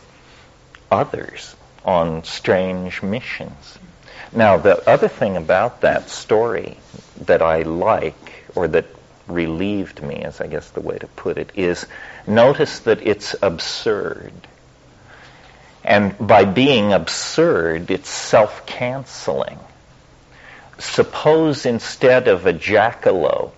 others on strange missions. Now, the other thing about that story that I like, or that relieved me, is I guess the way to put it, is notice that it's absurd. And by being absurd, it's self-canceling. Suppose instead of a jackalope,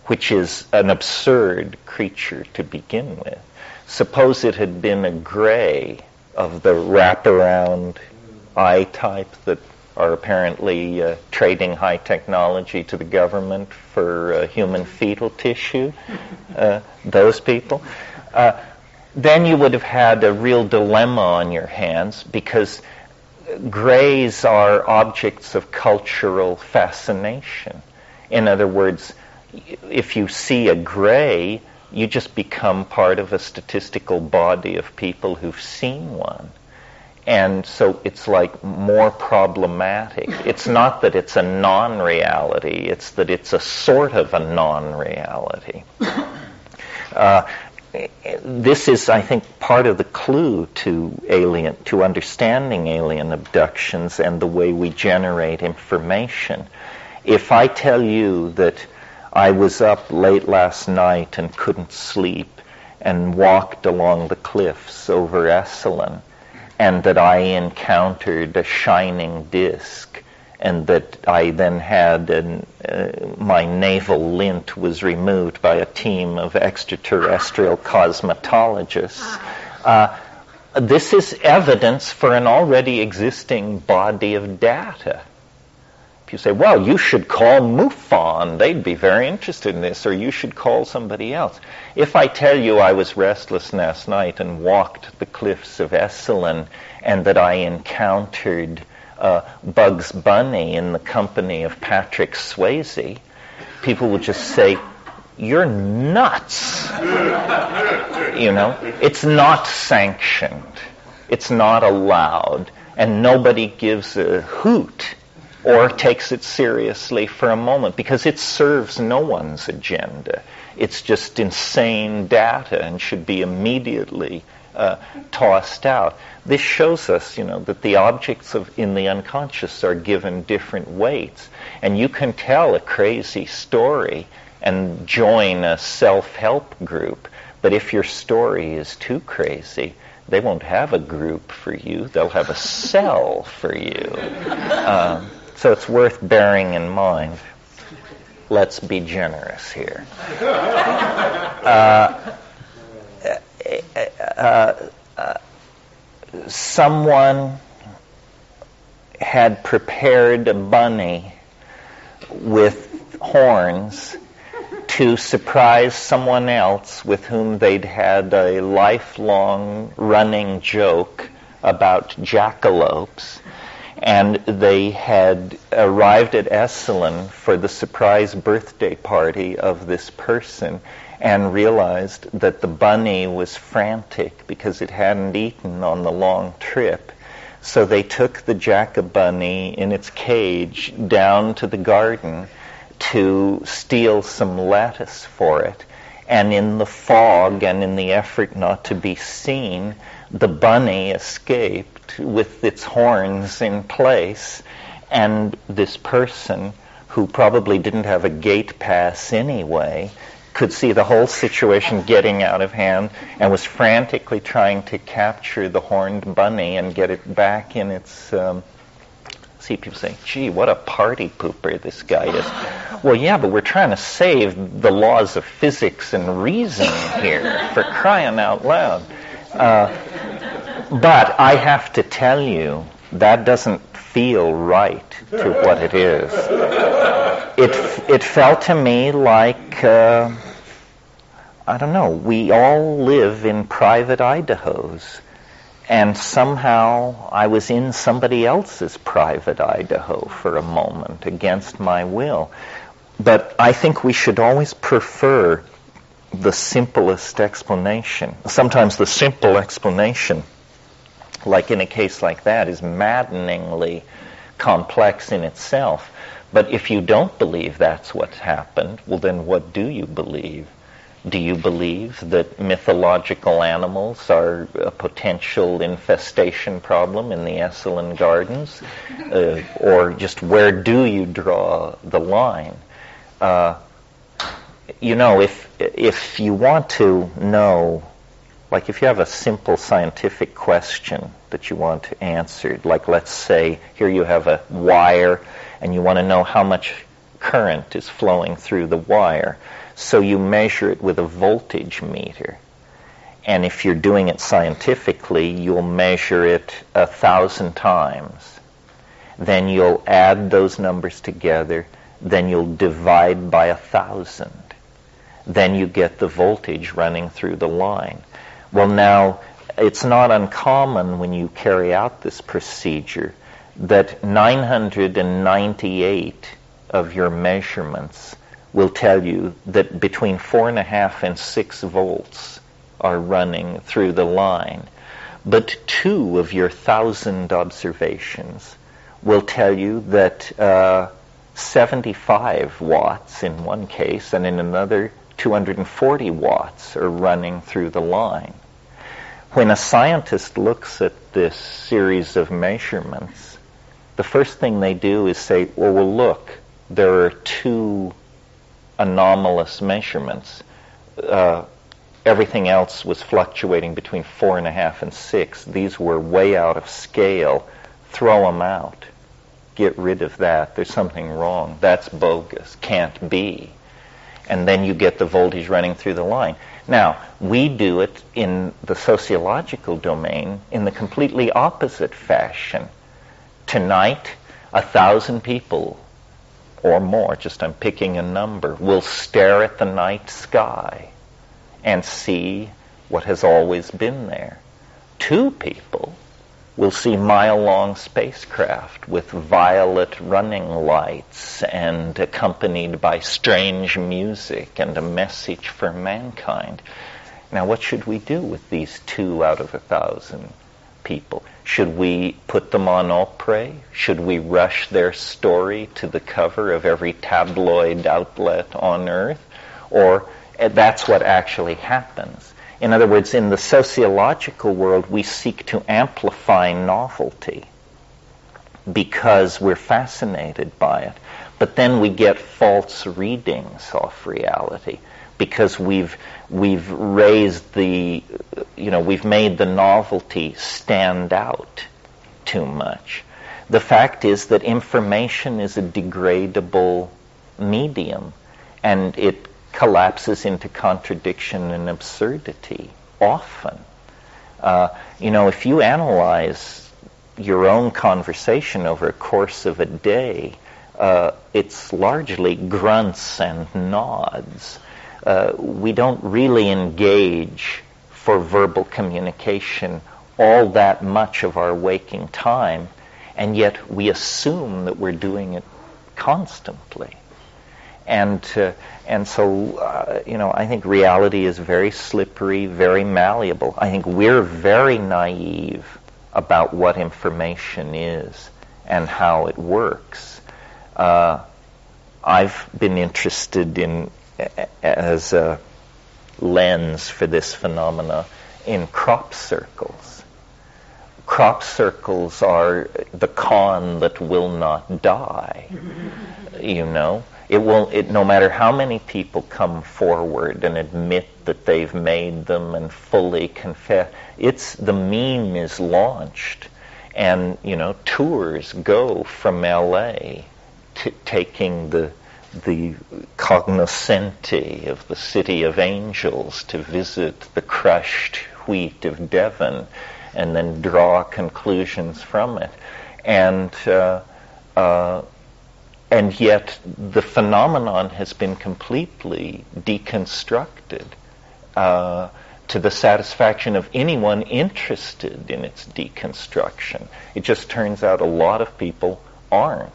which is an absurd creature to begin with, suppose it had been a gray of the wraparound eye type that are apparently trading high technology to the government for human fetal tissue, those people, then you would have had a real dilemma on your hands, because grays are objects of cultural fascination. In other words, if you see a gray, you just become part of a statistical body of people who've seen one. And so it's like more problematic. It's not that it's a non-reality, it's that it's a sort of a non-reality. This is, I think, part of the clue to understanding alien abductions and the way we generate information. If I tell you that I was up late last night and couldn't sleep and walked along the cliffs over Esalen, and that I encountered a shining disk, and that I then had my navel lint was removed by a team of extraterrestrial cosmetologists. This is evidence for an already existing body of data. If you say, well, you should call MUFON, they'd be very interested in this, or you should call somebody else. If I tell you I was restless last night and walked the cliffs of Esalen, and that I encountered Bugs Bunny in the company of Patrick Swayze, people would just say, you're nuts. It's not sanctioned. It's not allowed. And nobody gives a hoot or takes it seriously for a moment, because it serves no one's agenda. It's just insane data and should be immediately tossed out. This shows us, that the objects in the unconscious are given different weights. And you can tell a crazy story and join a self-help group, but if your story is too crazy, they won't have a group for you. They'll have a cell for you. So it's worth bearing in mind. Let's be generous here. Someone had prepared a bunny with horns to surprise someone else with whom they'd had a lifelong running joke about jackalopes. And they had arrived at Esalen for the surprise birthday party of this person, and realized that the bunny was frantic because it hadn't eaten on the long trip. So they took the jack-a-bunny in its cage down to the garden to steal some lettuce for it. And in the fog and in the effort not to be seen, the bunny escaped with its horns in place And this person, who probably didn't have a gate pass anyway, could see the whole situation getting out of hand and was frantically trying to capture the horned bunny and get it back in its... See people say, gee, what a party pooper this guy is. Well, yeah, but we're trying to save the laws of physics and reason here, for crying out loud. But I have to tell you, that doesn't feel right to what it is. It felt to me like, I don't know, we all live in private Idahos. And somehow I was in somebody else's private Idaho for a moment, against my will. But I think we should always prefer the simplest explanation. Sometimes the simple explanation, like in a case like that, is maddeningly complex in itself. But if you don't believe that's what's happened, well then what do you believe? Do you believe that mythological animals are a potential infestation problem in the Esalen Gardens? Or just where do you draw the line? If you want to know, like if you have a simple scientific question that you want to answer, like let's say here you have a wire and you want to know how much current is flowing through the wire. So you measure it with a voltage meter. And if you're doing it scientifically, you'll measure it 1,000 times. Then you'll add those numbers together. Then you'll divide by 1,000. Then you get the voltage running through the line. Well, now, it's not uncommon when you carry out this procedure that 998 of your measurements will tell you that between 4.5 and 6 volts are running through the line. But 2 of your 1,000 observations will tell you that 75 watts in one case, and in another 240 watts are running through the line. When a scientist looks at this series of measurements, the first thing they do is say, well, look, there are 2 anomalous measurements. Everything else was fluctuating between 4.5 and 6. These were way out of scale. Throw them out. Get rid of that. There's something wrong. That's bogus. Can't be. And then you get the voltage running through the line. Now, we do it in the sociological domain in the completely opposite fashion. Tonight, 1,000 people or more, just I'm picking a number, will stare at the night sky and see what has always been there. 2 people will see mile-long spacecraft with violet running lights and accompanied by strange music and a message for mankind. Now, what should we do with these 2 out of 1,000 people? Should we put them on après? Should we rush their story to the cover of every tabloid outlet on Earth? Or that's what actually happens. In other words, in the sociological world, we seek to amplify novelty because we're fascinated by it. But then we get false readings of reality because we've raised the, we've made the novelty stand out too much. The fact is that information is a degradable medium, and it collapses into contradiction and absurdity often. If you analyze your own conversation over a course of a day, it's largely grunts and nods. We don't really engage for verbal communication all that much of our waking time, and yet we assume that we're doing it constantly. And so, I think reality is very slippery, very malleable. I think we're very naive about what information is and how it works. I've been interested in, as a lens for this phenomena, in crop circles. crop circles are the con that will not die. You know, no matter how many people come forward and admit that they've made them and fully confess, the meme is launched, and you know, tours go from LA taking the cognoscenti of the City of Angels to visit the crushed wheat of Devon, and then draw conclusions from it. And yet the phenomenon has been completely deconstructed to the satisfaction of anyone interested in its deconstruction. It just turns out a lot of people aren't.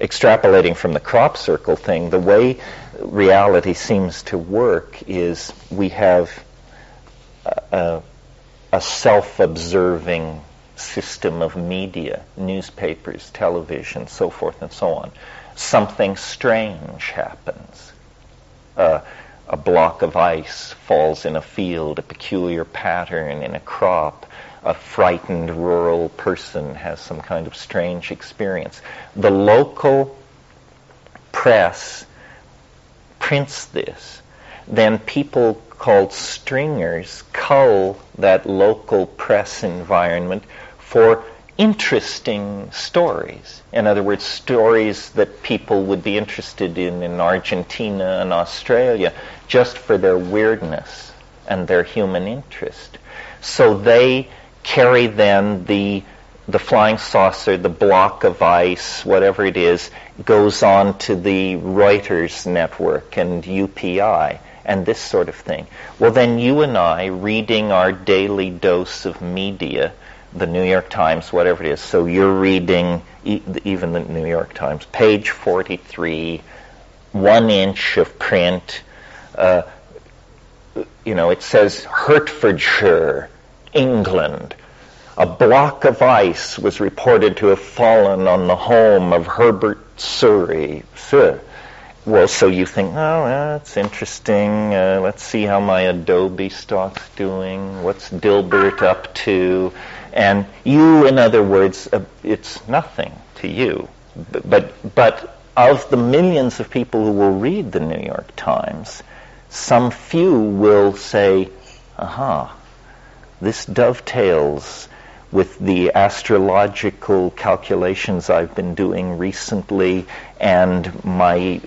Extrapolating from the crop circle thing, the way reality seems to work is we have a self-observing system of media, newspapers, television, so forth and so on. Something strange happens. A block of ice falls in a field, a peculiar pattern in a crop. A frightened rural person has some kind of strange experience. The local press prints this. Then people called stringers cull that local press environment for interesting stories. In other words, stories that people would be interested in Argentina and Australia, just for their weirdness and their human interest. So they carry then the flying saucer, the block of ice, whatever it is, goes on to the Reuters network and UPI and this sort of thing. Well, then you and I, reading our daily dose of media, the New York Times, whatever it is, so you're reading even the New York Times, page 43, 1 inch of print, it says Hertfordshire, England. A block of ice was reported to have fallen on the home of Herbert Surrey. Well, so you think, oh, that's interesting. Let's see how my Adobe stock's doing. What's Dilbert up to? And you, in other words, it's nothing to you. But of the millions of people who will read the New York Times, some few will say, aha, this dovetails with the astrological calculations I've been doing recently, and my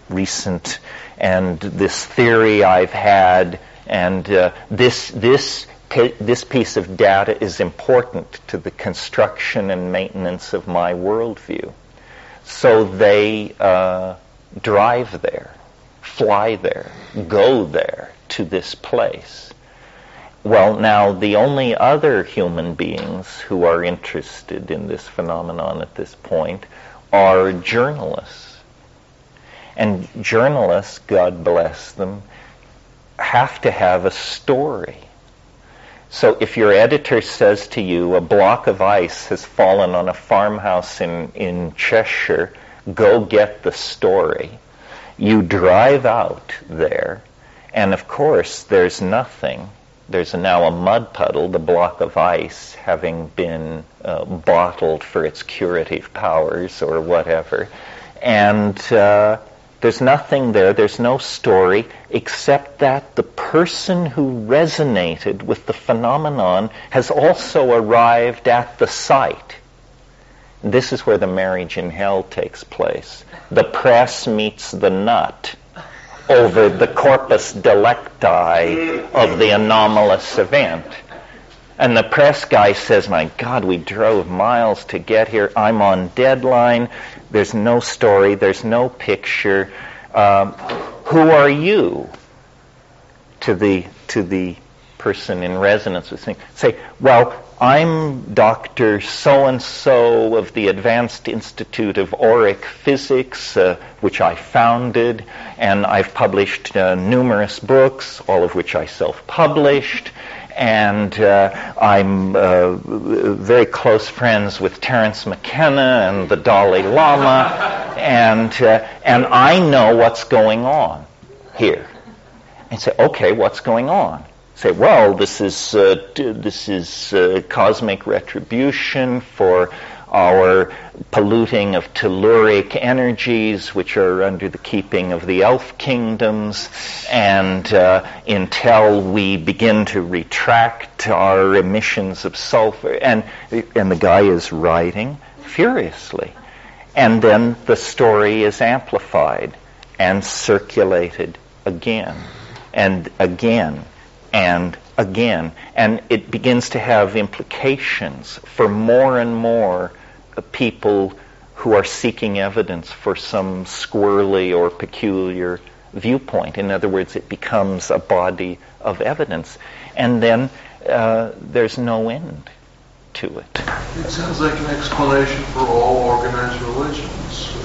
recent, and this theory I've had, and this piece of data is important to the construction and maintenance of my worldview. So they drive there, fly there, go there to this place. Well, now, the only other human beings who are interested in this phenomenon at this point are journalists. And journalists, God bless them, have to have a story. So if your editor says to you, a block of ice has fallen on a farmhouse in Cheshire, go get the story. You drive out there, and of course there's nothing. There's now a mud puddle, the block of ice, having been bottled for its curative powers or whatever. And there's nothing there, there's no story, except that the person who resonated with the phenomenon has also arrived at the site. This is where the marriage in hell takes place. The press meets the nut over the corpus delicti of the anomalous event. And the press guy says, my God, we drove miles to get here. I'm on deadline. There's no story. There's no picture. Who are you? To the person in resonance with things. Say, well, I'm Dr. So-and-so of the Advanced Institute of Auric Physics, which I founded, and I've published numerous books, all of which I self-published, and I'm very close friends with Terence McKenna and the Dalai Lama, and I know what's going on here. and say, okay, what's going on? Say, well, this is cosmic retribution for our polluting of telluric energies, which are under the keeping of the elf kingdoms, and until we begin to retract our emissions of sulfur, and the guy is writing furiously, and then the story is amplified and circulated again and again and again, and it begins to have implications for more and more people who are seeking evidence for some squirrely or peculiar viewpoint. In other words, it becomes a body of evidence, and then there's no end to it. It sounds like an explanation for all organized religions.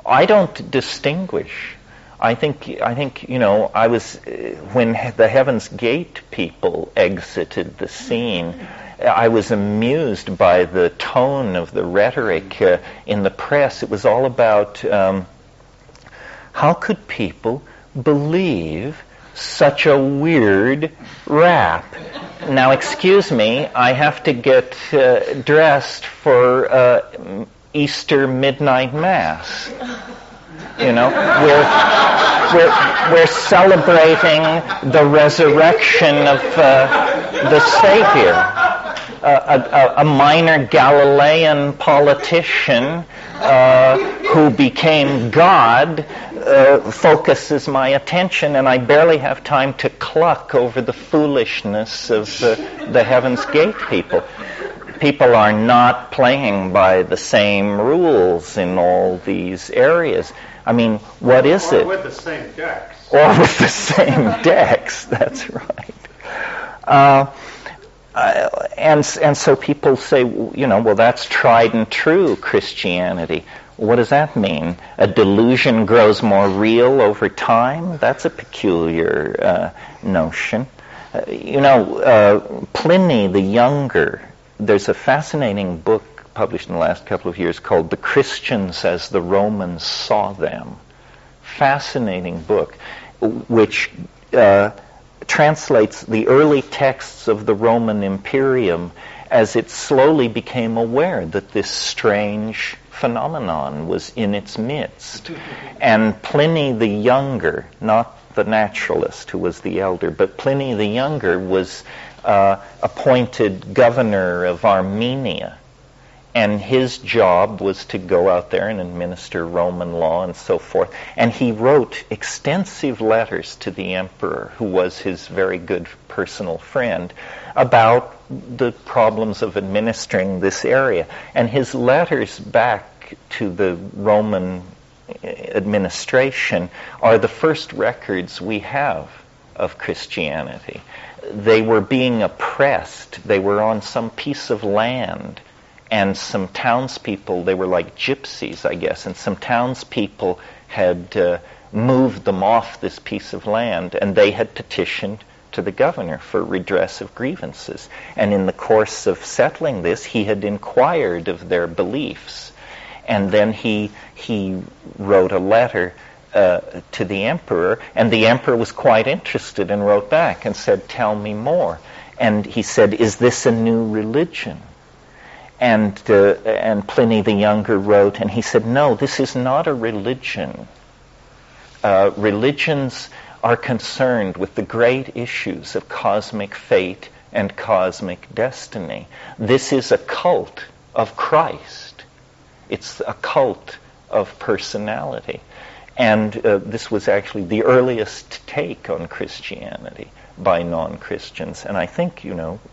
I don't distinguish. I think I was when the Heaven's Gate people exited the scene, I was amused by the tone of the rhetoric in the press. It was all about how could people believe such a weird rap? Now, excuse me, I have to get dressed for Easter midnight mass. We're celebrating the resurrection of the Savior. A minor Galilean politician who became God focuses my attention, and I barely have time to cluck over the foolishness of the Heaven's Gate people. People are not playing by the same rules in all these areas. I mean, what is it? Or with the same decks. Or with the same decks, that's right. And so people say, well, that's tried and true Christianity. What does that mean? A delusion grows more real over time? That's a peculiar notion. Pliny the Younger, there's a fascinating book published in the last couple of years called The Christians as the Romans Saw Them. Fascinating book, which translates the early texts of the Roman Imperium as it slowly became aware that this strange phenomenon was in its midst. And Pliny the Younger, not the naturalist who was the elder, but Pliny the Younger was appointed governor of Armenia. And his job was to go out there and administer Roman law and so forth. And he wrote extensive letters to the emperor, who was his very good personal friend, about the problems of administering this area. And his letters back to the Roman administration are the first records we have of Christianity. They were being oppressed. They were on some piece of land. And some townspeople, they were like gypsies, I guess, and some townspeople had moved them off this piece of land, and they had petitioned to the governor for redress of grievances. And in the course of settling this, he had inquired of their beliefs. And then he wrote a letter to the emperor, and the emperor was quite interested and wrote back and said, "Tell me more." And he said, "Is this a new religion?" And Pliny the Younger wrote, and he said, "No, this is not a religion. Religions are concerned with the great issues of cosmic fate and cosmic destiny. This is a cult of Christ. It's a cult of personality." And this was actually the earliest take on Christianity by non-Christians, and I think,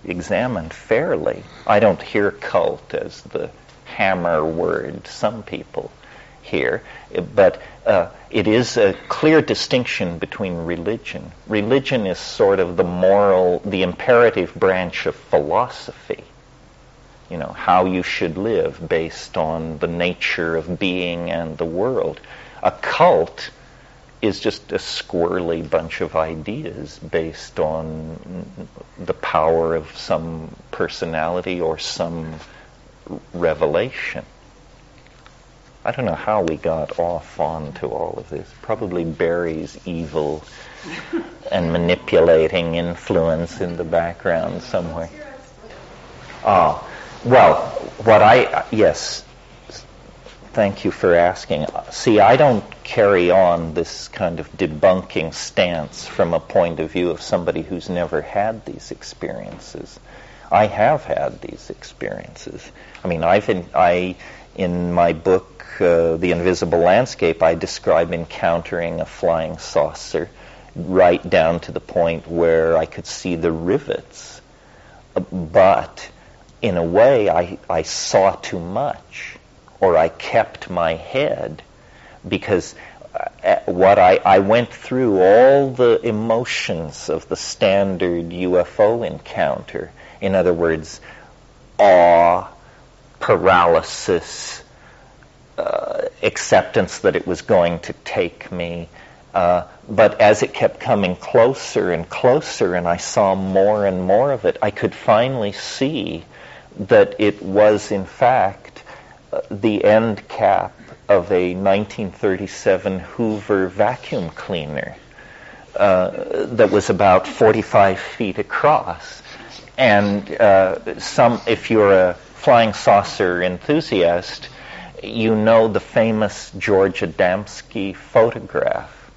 examined fairly. I don't hear cult as the hammer word some people hear, but it is a clear distinction between religion. Religion is sort of the imperative branch of philosophy, how you should live based on the nature of being and the world. A cult is just a squirrely bunch of ideas based on the power of some personality or some revelation. I don't know how we got off onto all of this. Probably Barry's evil and manipulating influence in the background somewhere. Oh, well, yes, thank you for asking. See, I don't carry on this kind of debunking stance from a point of view of somebody who's never had these experiences. I have had these experiences. I mean, in my book, The Invisible Landscape, I describe encountering a flying saucer right down to the point where I could see the rivets. But in a way, I saw too much, or I kept my head, because I went through all the emotions of the standard UFO encounter. In other words, awe, paralysis, acceptance that it was going to take me. But as it kept coming closer and closer, and I saw more and more of it, I could finally see that it was, in fact, the end cap of a 1937 Hoover vacuum cleaner that was about 45 feet across. And if you're a flying saucer enthusiast, you know the famous George Adamski photograph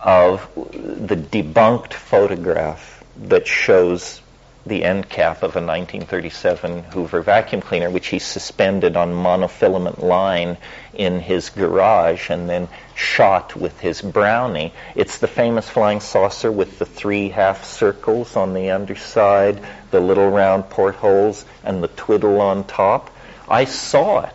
of the debunked photograph that shows the end cap of a 1937 Hoover vacuum cleaner, which he suspended on monofilament line in his garage and then shot with his Brownie. It's the famous flying saucer with the 3 half circles on the underside, the little round portholes, and the twiddle on top. I saw it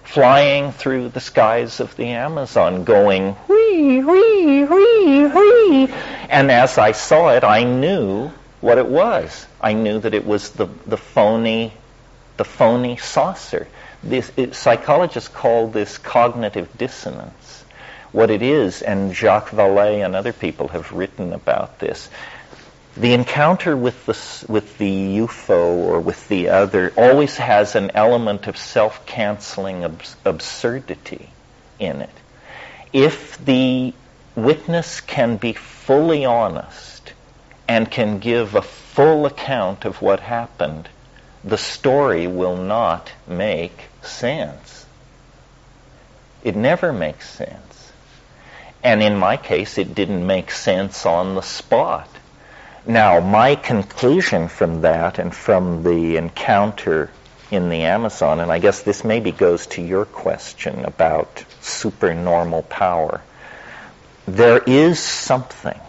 flying through the skies of the Amazon, going whee, whee, whee, whee. And as I saw it, I knew what it was. I knew that it was the phony saucer. Psychologists call this cognitive dissonance. What it is, and Jacques Vallée and other people have written about this, the encounter with the UFO or with the other always has an element of self-canceling absurdity in it. If the witness can be fully honest and can give a full account of what happened, the story will not make sense. It never makes sense. And in my case, it didn't make sense on the spot. Now, my conclusion from that and from the encounter in the Amazon, and I guess this maybe goes to your question about supernormal power, there is something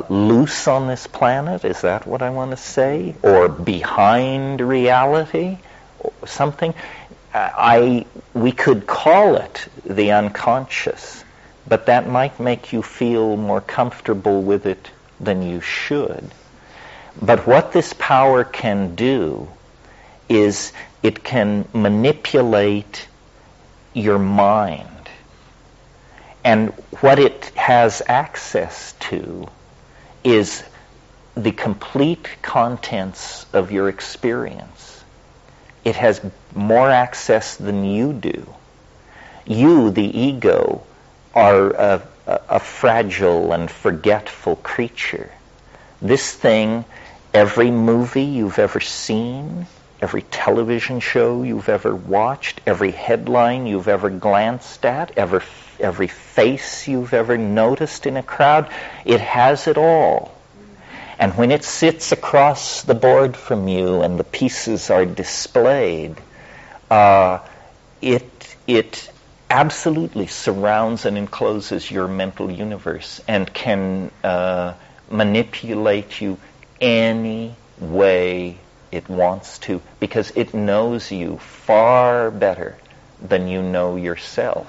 loose on this planet, is that what I want to say? Or behind reality? Something? We could call it the unconscious, but that might make you feel more comfortable with it than you should. But what this power can do is it can manipulate your mind. And what it has access to is the complete contents of your experience. It has more access than you do. You, the ego, are a fragile and forgetful creature. This thing, every movie you've ever seen, every television show you've ever watched, every headline you've ever glanced at, every face you've ever noticed in a crowd, it has it all. And when it sits across the board from you and the pieces are displayed, it absolutely surrounds and encloses your mental universe and can manipulate you any way it wants to, because it knows you far better than you know yourself.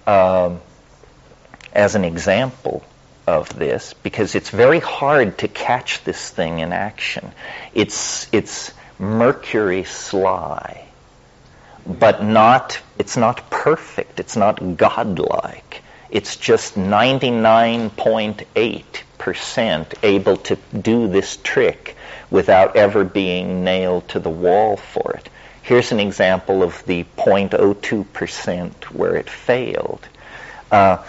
As an example of this, because it's very hard to catch this thing in action, it's Mercury sly, but it's not perfect, it's not godlike. It's just 99.8% able to do this trick without ever being nailed to the wall for it. Here's an example of the 0.02% where it failed. And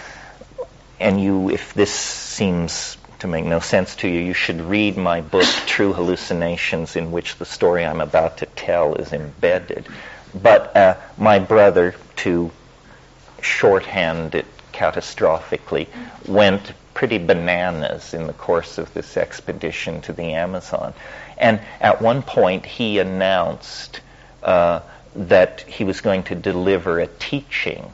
if this seems to make no sense to you, you should read my book, True Hallucinations, in which the story I'm about to tell is embedded. But my brother, to shorthand it catastrophically, went pretty bananas in the course of this expedition to the Amazon. And at one point he announced that he was going to deliver a teaching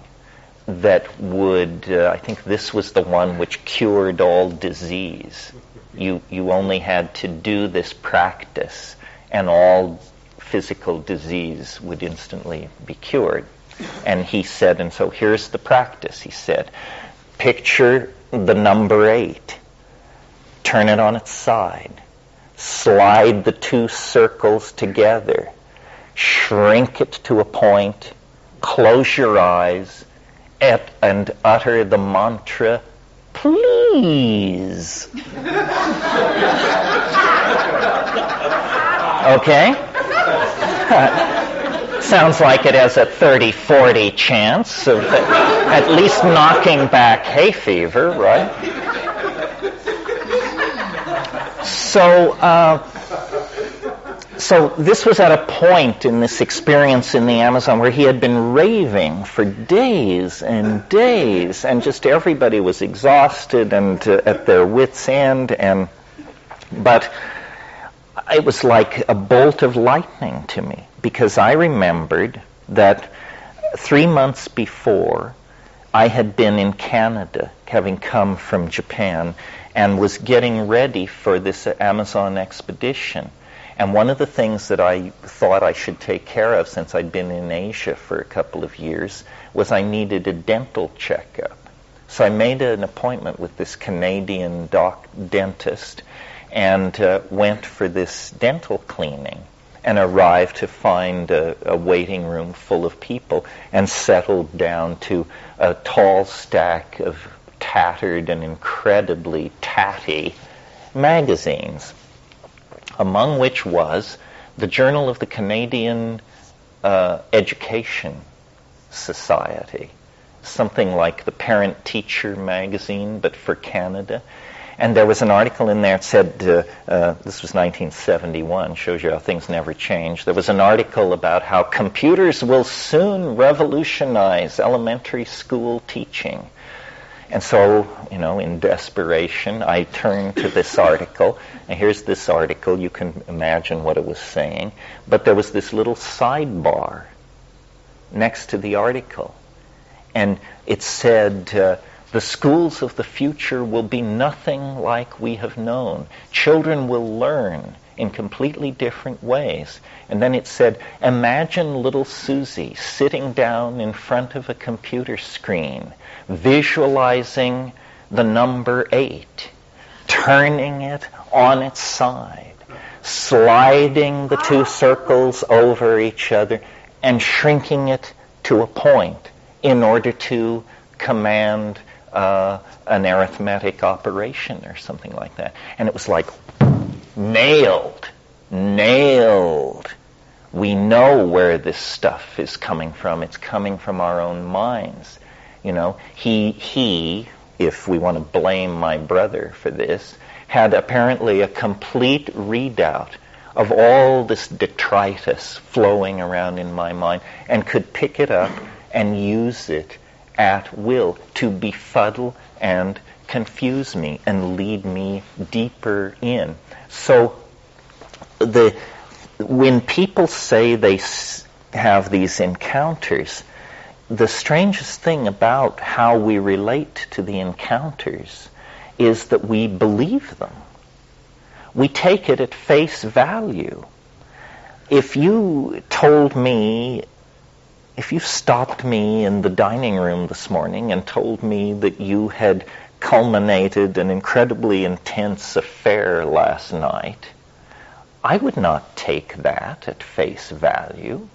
that would, I think this was the one which cured all disease. You only had to do this practice and all physical disease would instantly be cured. And he said, and so here's the practice, he said, picture the number 8, turn it on its side, slide the 2 circles together, shrink it to a point, close your eyes, and utter the mantra, please. Okay? Sounds like it has a 30-40 chance of at least knocking back hay fever, right? So this was at a point in this experience in the Amazon where he had been raving for days and days, and just everybody was exhausted and at their wits' end. But it was like a bolt of lightning to me, because I remembered that 3 months before I had been in Canada, having come from Japan, and was getting ready for this Amazon expedition. And one of the things that I thought I should take care of, since I'd been in Asia for a couple of years, was I needed a dental checkup. So I made an appointment with this Canadian dentist and went for this dental cleaning, and arrived to find a waiting room full of people and settled down to a tall stack of tattered and incredibly tatty magazines, among which was the Journal of the Canadian Education Society, something like the Parent-Teacher magazine, but for Canada. And there was an article in there that said, this was 1971, shows you how things never change. There was an article about how computers will soon revolutionize elementary school teaching. And so, in desperation, I turned to this article, and here's this article. You can imagine what it was saying. But there was this little sidebar next to the article. And it said, the schools of the future will be nothing like we have known. Children will learn in completely different ways. And then it said, imagine little Susie sitting down in front of a computer screen, visualizing the number 8, turning it on its side, sliding the 2 circles over each other, and shrinking it to a point in order to command an arithmetic operation or something like that. And it was like, nailed. We know where this stuff is coming from. It's coming from our own minds. He, if we want to blame my brother for this, had apparently a complete readout of all this detritus flowing around in my mind, and could pick it up and use it at will to befuddle and confuse me and lead me deeper in. So when people say they have these encounters, the strangest thing about how we relate to the encounters is that we believe them. We take it at face value. If you stopped me in the dining room this morning and told me that you had culminated an incredibly intense affair last night, I would not take that at face value.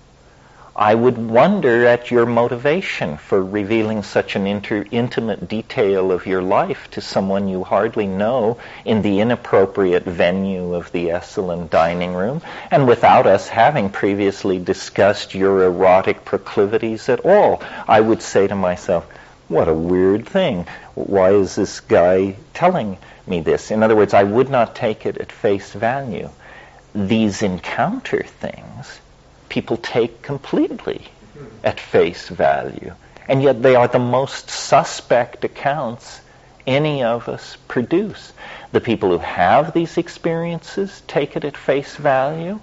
I would wonder at your motivation for revealing such an intimate detail of your life to someone you hardly know in the inappropriate venue of the Esalen dining room, and without us having previously discussed your erotic proclivities at all. I would say to myself, what a weird thing. Why is this guy telling me this? In other words, I would not take it at face value. These encounter things, people take completely at face value. And yet they are the most suspect accounts any of us produce. The people who have these experiences take it at face value,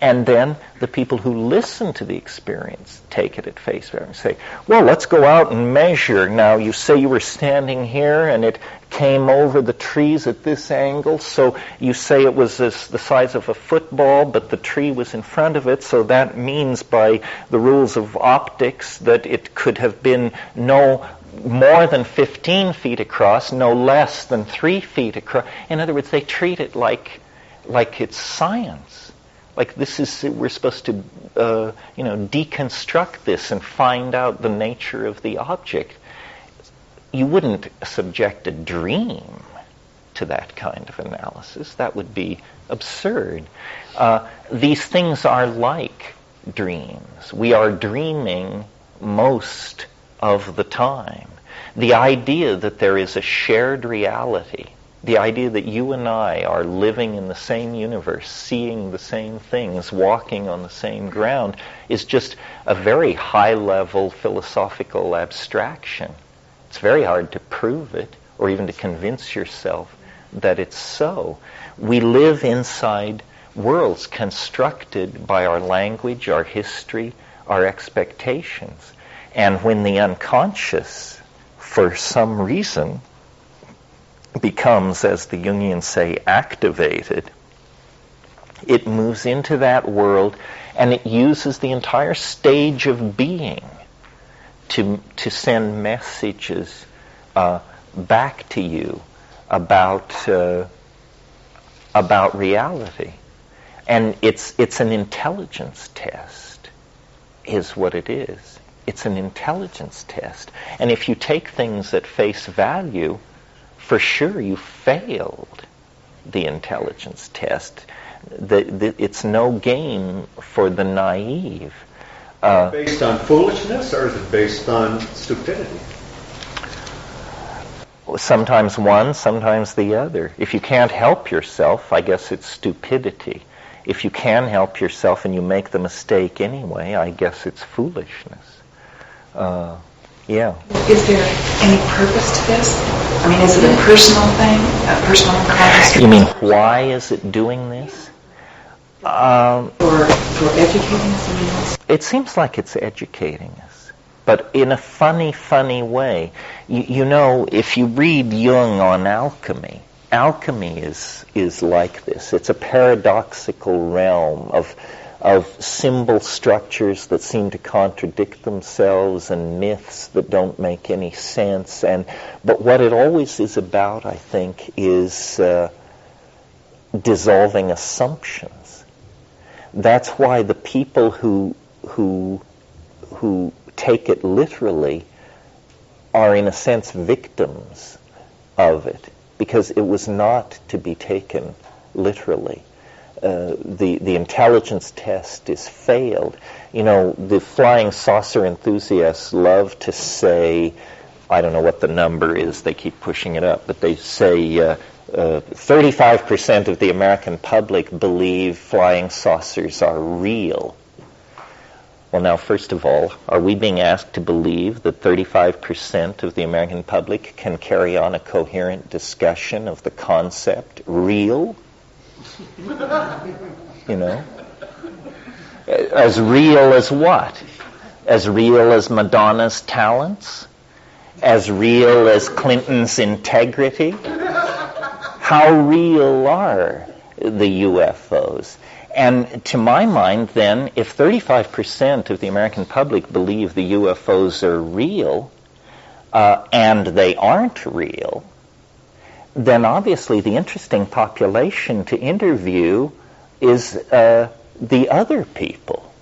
and then the people who listen to the experience take it at face value and say, well, let's go out and measure. Now, you say you were standing here and it came over the trees at this angle, so you say it was the size of a football, but the tree was in front of it, so that means by the rules of optics that it could have been no more than 15 feet across, no less than 3 feet across. In other words, they treat it like it's science. Like this is, we're supposed to, deconstruct this and find out the nature of the object. You wouldn't subject a dream to that kind of analysis. That would be absurd. These things are like dreams. We are dreaming most of the time. The idea that there is a shared reality, the idea that you and I are living in the same universe, seeing the same things, walking on the same ground, is just a very high-level philosophical abstraction. It's very hard to prove it, or even to convince yourself that it's so. We live inside worlds constructed by our language, our history, our expectations. And when the unconscious, for some reason, becomes, as the Jungians say, activated, it moves into that world and it uses the entire stage of being to send messages back to you about reality. And it's an intelligence test, is what it is. It's an intelligence test. And if you take things at face value, for sure you failed the intelligence test. It's no game for the naive. Based on foolishness, or is it based on stupidity? Sometimes one, sometimes the other. If you can't help yourself, I guess it's stupidity. If you can help yourself and you make the mistake anyway, I guess it's foolishness. Yeah. Is there any purpose to this? I mean, is it a personal thing, a personal encounter? You mean, why is it doing this? Or for educating someone else? It seems like it's educating us, but in a funny way. You know, if you read Jung on alchemy, alchemy is like this. It's a paradoxical realm of symbol structures that seem to contradict themselves and myths that don't make any sense. But what it always is about, I think, is dissolving assumptions. That's why the people who take it literally are, in a sense, victims of it, because it was not to be taken literally. The intelligence test is failed. You know, the flying saucer enthusiasts love to say, I don't know what the number is, they keep pushing it up, but they say 35% of the American public believe flying saucers are real. Well, now, first of all, are we being asked to believe that 35% of the American public can carry on a coherent discussion of the concept real? You know? As real as what? As real as Madonna's talents? As real as Clinton's integrity? How real are the UFOs? And to my mind, then, if 35% of the American public believe the UFOs are real, and they aren't real, then obviously the interesting population to interview is the other people.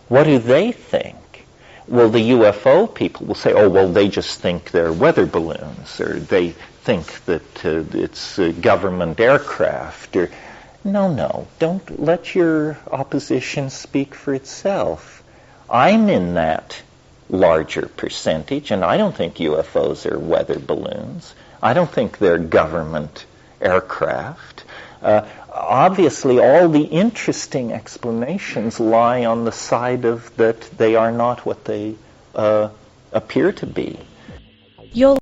What do they think? Well, the UFO people will say, oh, well, they just think they're weather balloons, or they think that it's government aircraft, or... No, don't let your opposition speak for itself. I'm in that larger percentage, and I don't think UFOs are weather balloons. I don't think they're government aircraft. Obviously, all the interesting explanations lie on the side of that they are not what they appear to be. You'll